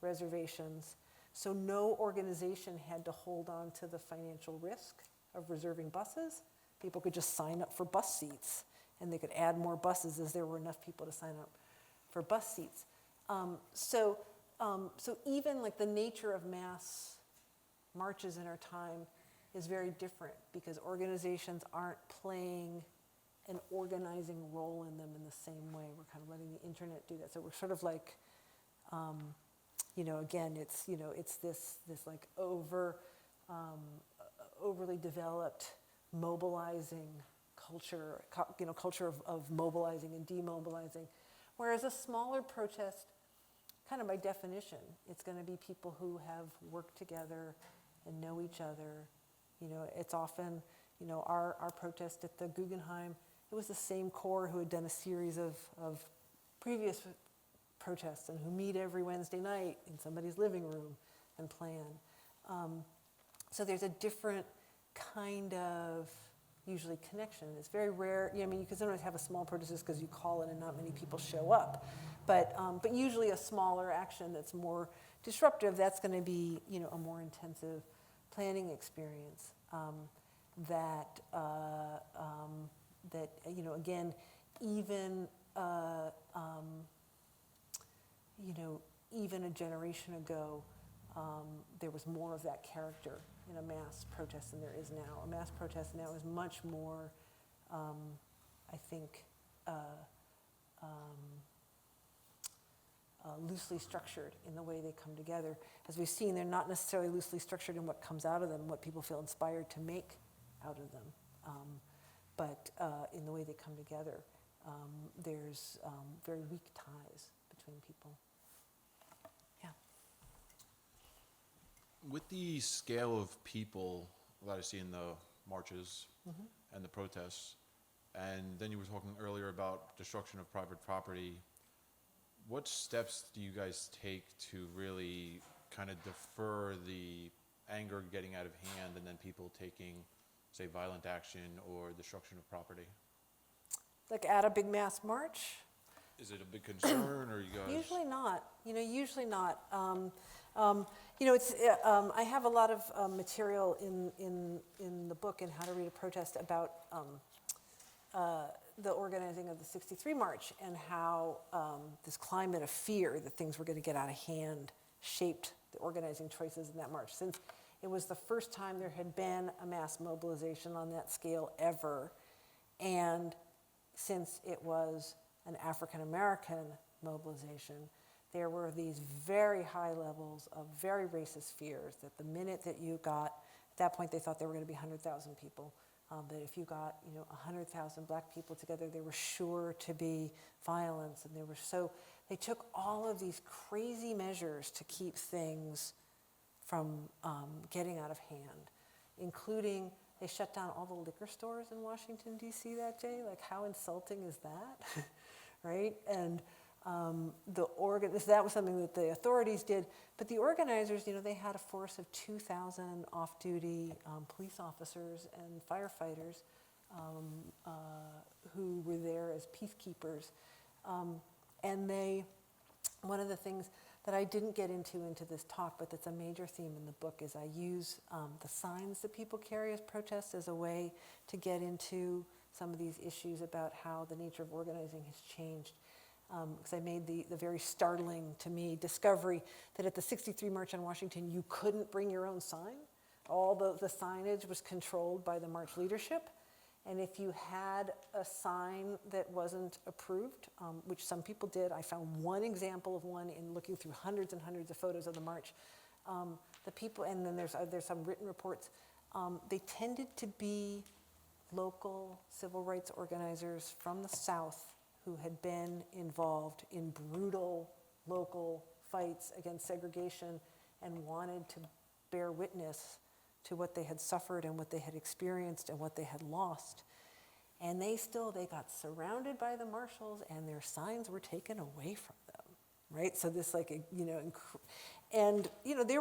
reservations. So no organization had to hold on to the financial risk of reserving buses. People could just sign up for bus seats, and they could add more buses as there were enough people to sign up for bus seats. So even like the nature of mass marches in our time is very different because organizations aren't playing an organizing role in them in the same way. We're kind of letting the internet do that. So we're sort of like, again, it's this like overly developed mobilizing culture, culture of mobilizing and demobilizing. Whereas a smaller protest, kind of by definition, it's going to be people who have worked together and know each other. It's often, our protest at the Guggenheim, it was the same core who had done a series of previous protests and who meet every Wednesday night in somebody's living room and plan. So there's a different kind of, usually, connection. It's very rare. You can sometimes have a small protest just because you call it and not many people show up. But usually a smaller action that's more disruptive, that's going to be, a more intensive planning experience. That again, even even a generation ago, there was more of that character in a mass protest than there is now. A mass protest now is much more, I think, loosely structured in the way they come together. As we've seen, they're not necessarily loosely structured in what comes out of them, what people feel inspired to make out of them. But in the way they come together, there's very weak ties between people. Yeah. With the scale of people that I see in the marches and the protests, and then you were talking earlier about destruction of private property, what steps do you guys take to really kind of defer the anger getting out of hand and then people taking, say, violent action or destruction of property? Like at a big mass march? Is it a big concern, or you guys? Usually not. Usually not. It's. I have a lot of material in the book in How to Read a Protest about the organizing of the '63 march and how this climate of fear that things were going to get out of hand shaped the organizing choices in that march. Since it was the first time there had been a mass mobilization on that scale ever, and since it was an African American mobilization, there were these very high levels of very racist fears that the minute that you got, at that point they thought there were going to be 100,000 people, that if you got 100,000 black people together, there was sure to be violence, and they took all of these crazy measures to keep things from getting out of hand, including they shut down all the liquor stores in Washington, D.C. that day. Like, how insulting is that, right? And that was something that the authorities did. But the organizers, they had a force of 2,000 off-duty police officers and firefighters who were there as peacekeepers. And one of the things that I didn't get into this talk, but that's a major theme in the book, is I use the signs that people carry as protests as a way to get into some of these issues about how the nature of organizing has changed. Because I made the very startling, to me, discovery that at the '63 March on Washington, you couldn't bring your own sign. All the signage was controlled by the march leadership. And if you had a sign that wasn't approved, which some people did, I found one example of one in looking through hundreds and hundreds of photos of the march. The people, and then there's some written reports, they tended to be local civil rights organizers from the South who had been involved in brutal local fights against segregation and wanted to bear witness to what they had suffered and what they had experienced and what they had lost. And they got surrounded by the marshals and their signs were taken away from them, right? So this there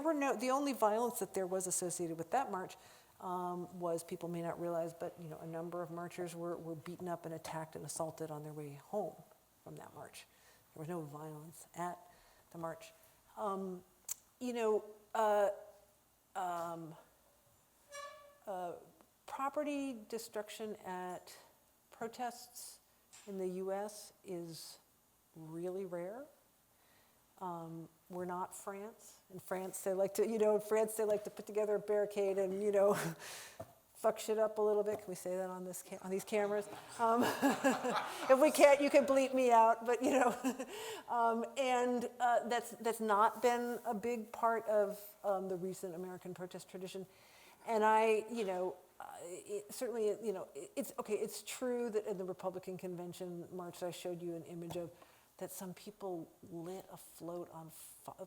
were the only violence that there was associated with that march was, people may not realize, but a number of marchers were beaten up and attacked and assaulted on their way home from that march. There was no violence at the march. Property destruction at protests in the U.S. is really rare. We're not France. In France, they like to put together a barricade and fuck shit up a little bit. Can we say that on these cameras? If we can't, you can bleep me out. But that's not been a big part of the recent American protest tradition. And it's true that in the Republican convention march that I showed you an image of, that some people lit a float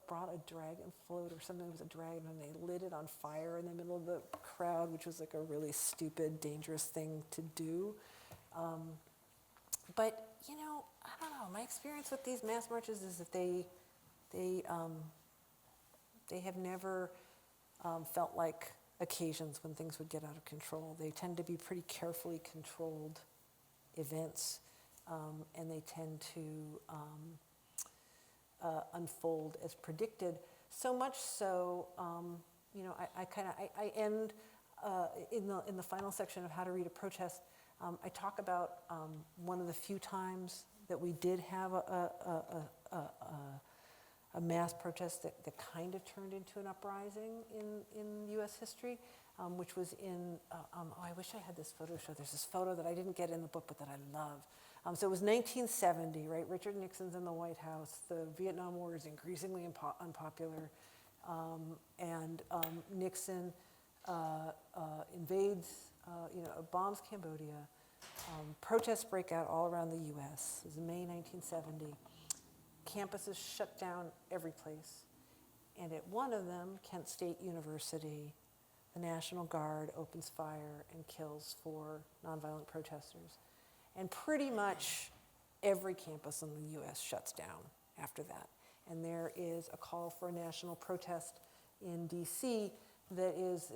brought a dragon float or something. It was a dragon, and they lit it on fire in the middle of the crowd, which was like a really stupid, dangerous thing to do. But I don't know. My experience with these mass marches is that they have never felt like occasions when things would get out of control. They tend to be pretty carefully controlled events, and they tend to unfold as predicted. So much so, I end in the final section of How to Read a Protest. I talk about one of the few times that we did have a mass protest that kind of turned into an uprising in U.S. history, which was in, I wish I had this photo show. There's this photo that I didn't get in the book, but that I love. So it was 1970, right? Richard Nixon's in the White House. The Vietnam War is increasingly unpopular. Nixon invades, bombs Cambodia. Protests break out all around the U.S. This is May 1970. Campuses shut down every place. And at one of them, Kent State University, the National Guard opens fire and kills 4 nonviolent protesters. And pretty much every campus in the U.S. shuts down after that. And there is a call for a national protest in D.C. that is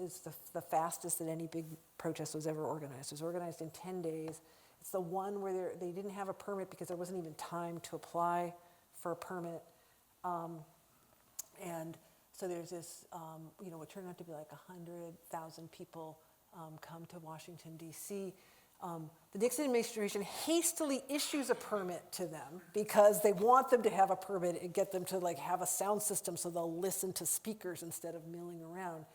the fastest that any big protest was ever organized. It was organized in 10 days. It's the one where they didn't have a permit because there wasn't even time to apply for a permit. And so there's this, what turned out to be like 100,000 people come to Washington, D.C. The Nixon administration hastily issues a permit to them because they want them to have a permit and get them to have a sound system so they'll listen to speakers instead of milling around.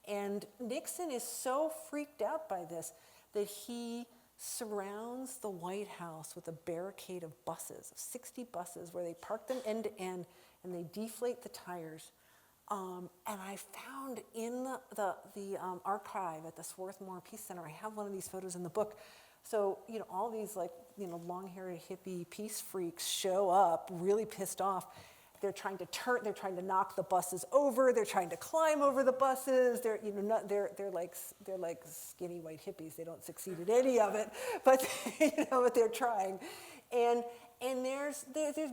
And Nixon is so freaked out by this that he surrounds the White House with a barricade of buses, of 60 buses, where they park them end to end and they deflate the tires. And I found in the archive at the Swarthmore Peace Center, I have one of these photos in the book. So, all these long-haired hippie peace freaks show up really pissed off. They're trying to knock the buses over. They're trying to climb over the buses. They're like skinny white hippies. They don't succeed at any of it, but but they're trying. And there's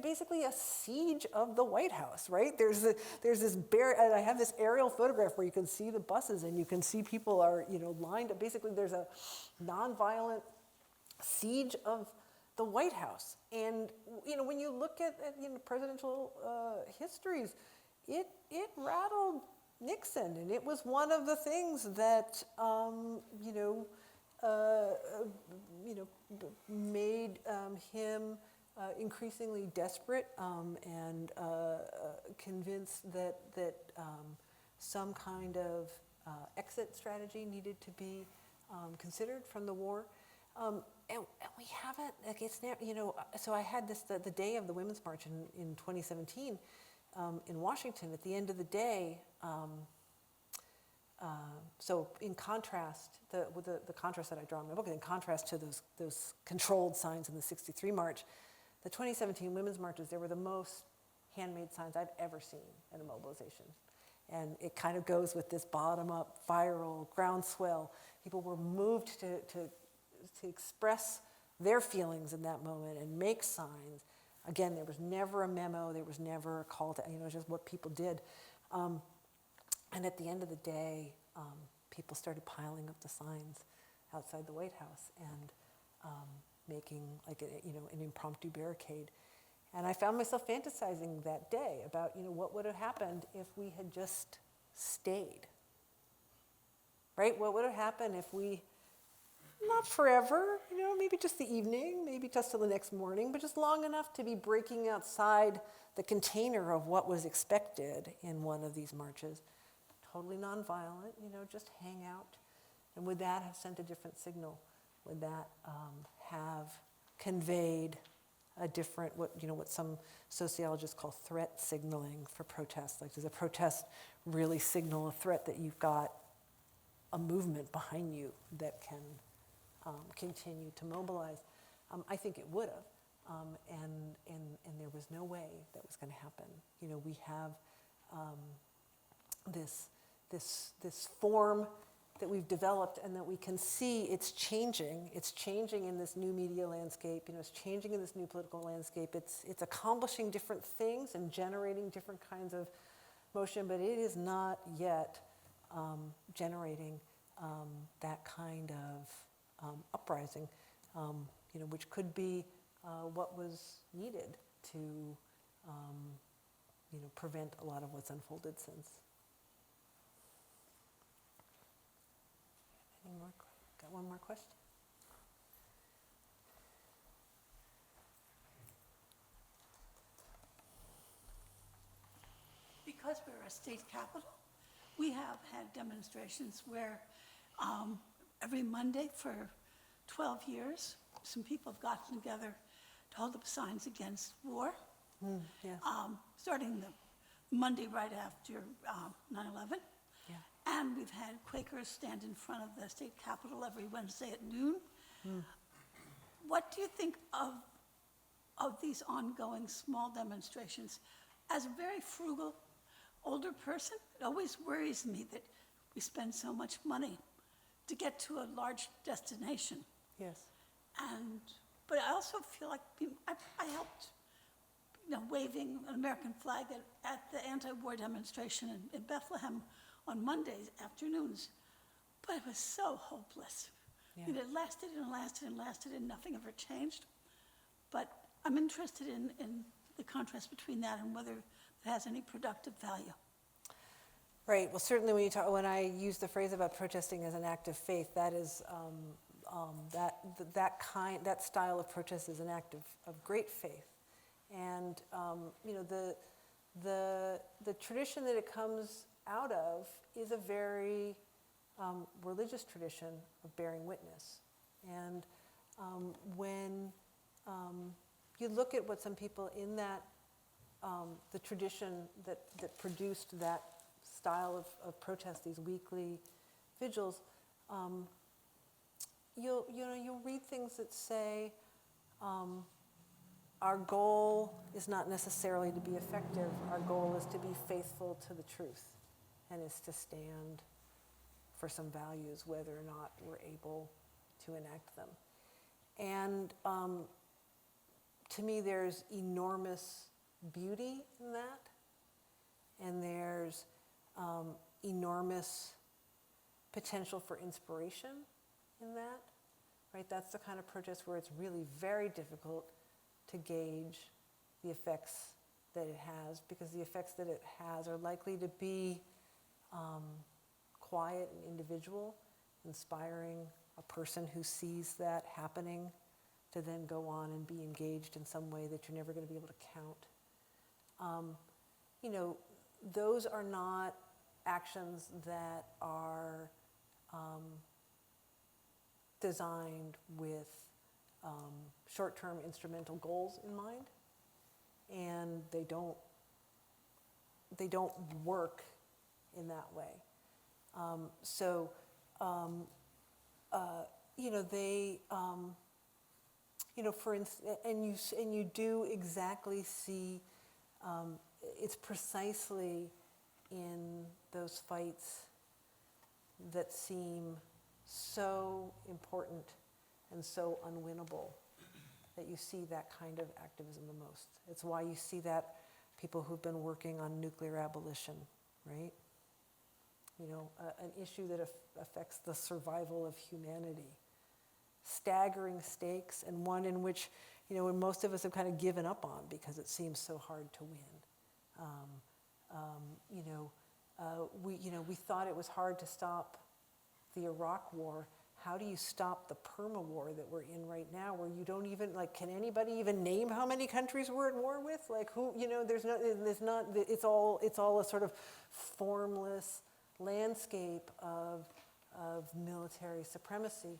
basically a siege of the White House, right? There's this and I have this aerial photograph where you can see the buses and you can see people are lined up. Basically, there's a nonviolent siege of the White House. And when you look at presidential histories, it rattled Nixon, and it was one of the things that made him increasingly desperate and convinced that some kind of exit strategy needed to be considered from the war. And we haven't, it's never, so I had this, the day of the Women's March in 2017 in Washington. At the end of the day, so in contrast, the contrast that I draw in my book, in contrast to those controlled signs in the '63 march, the 2017 women's marches, they were the most handmade signs I've ever seen at a mobilization. And it kind of goes with this bottom-up, viral, groundswell. People were moved to express their feelings in that moment and make signs. Again, there was never a memo, there was never a call to, just what people did. And at the end of the day, people started piling up the signs outside the White House and making like an impromptu barricade. And I found myself fantasizing that day about what would have happened if we had just stayed. Right? What would have happened if we, not forever, maybe just the evening, maybe just till the next morning, but just long enough to be breaking outside the container of what was expected in one of these marches. Totally nonviolent, just hang out. And would that have sent a different signal? Would that have conveyed a different, what some sociologists call threat signaling for protests? Like, does a protest really signal a threat that you've got a movement behind you that can continue to mobilize? I think it would have, and there was no way that was going to happen. We have this form that we've developed and that we can see it's changing. It's changing in this new media landscape. It's changing in this new political landscape. It's accomplishing different things and generating different kinds of motion, but it is not yet generating that kind of uprising, which could be what was needed to prevent a lot of what's unfolded since. Any more? Got one more question? Because we're a state capital, we have had demonstrations where every Monday for 12 years, some people have gotten together to hold up signs against war, Yeah. starting the Monday right after 9/11. Yeah. And we've had Quakers stand in front of the state capitol every Wednesday at noon. What do you think of these ongoing small demonstrations? As a very frugal older person, it always worries me that we spend so much money to get to a large destination. Yes. But I also feel like I helped, waving an American flag at the anti-war demonstration in Bethlehem on Mondays afternoons. But it was so hopeless. Yeah. It lasted and lasted and lasted, and nothing ever changed. But I'm interested in the contrast between that and whether it has any productive value. Right. Well, certainly when I use the phrase about protesting as an act of faith, that is that style of protest is an act of great faith, and the tradition that it comes out of is a very religious tradition of bearing witness, and when you look at what some people in that the tradition that produced that style of protest, these weekly vigils, you'll read things that say our goal is not necessarily to be effective. Our goal is to be faithful to the truth, and is to stand for some values, whether or not we're able to enact them. And to me, there's enormous beauty in that, and there's enormous potential for inspiration in that, right? That's the kind of protest where it's really very difficult to gauge the effects that it has, because the effects that it has are likely to be quiet and individual, inspiring a person who sees that happening to then go on and be engaged in some way that you're never going to be able to count. Those are not actions that are designed with short-term instrumental goals in mind, and they don't work in that way. So, you know, they, you know, for instance, and you do exactly see, it's precisely in those fights that seem so important and so unwinnable that you see that kind of activism the most. It's why you see that people who've been working on nuclear abolition, right? You know, an issue that affects the survival of humanity. Staggering stakes, and one in which, you know, most of us have kind of given up on because it seems so hard to win. We thought it was hard to stop the Iraq War. How do you stop the Perma War that we're in right now, where you don't even, like, can anybody even name how many countries we're at war with? Like, who, you know, it's all a sort of formless landscape of military supremacy.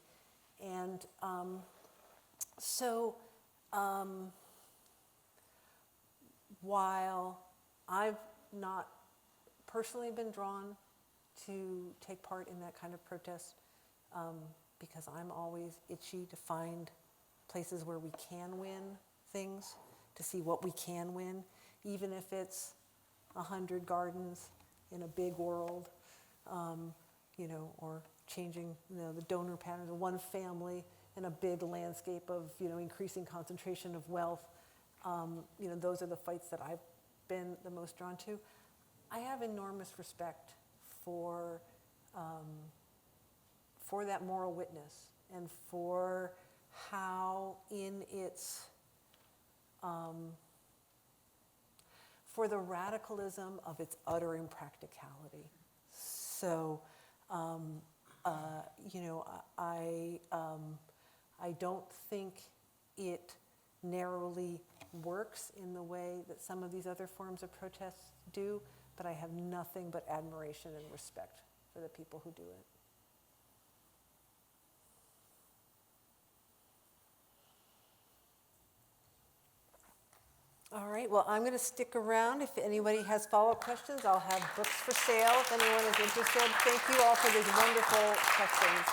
And while I've not personally been drawn to take part in that kind of protest, because I'm always itchy to find places where we can win things, to see what we can win, even if it's 100 gardens in a big world, you know, or changing, you know, the donor patterns of one family in a big landscape of, you know, increasing concentration of wealth. You know, those are the fights that I've been the most drawn to. I have enormous respect for that moral witness and for how in its, for the radicalism of its utter impracticality. So, you know, I don't think it narrowly works in the way that some of these other forms of protests do, but I have nothing but admiration and respect for the people who do it. All right, well, I'm going to stick around. If anybody has follow-up questions, I'll have books for sale if anyone is interested. Thank you all for these wonderful questions.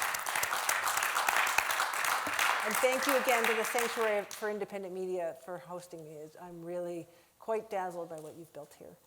And thank you again to the Sanctuary for Independent Media for hosting me. I'm really quite dazzled by what you've built here.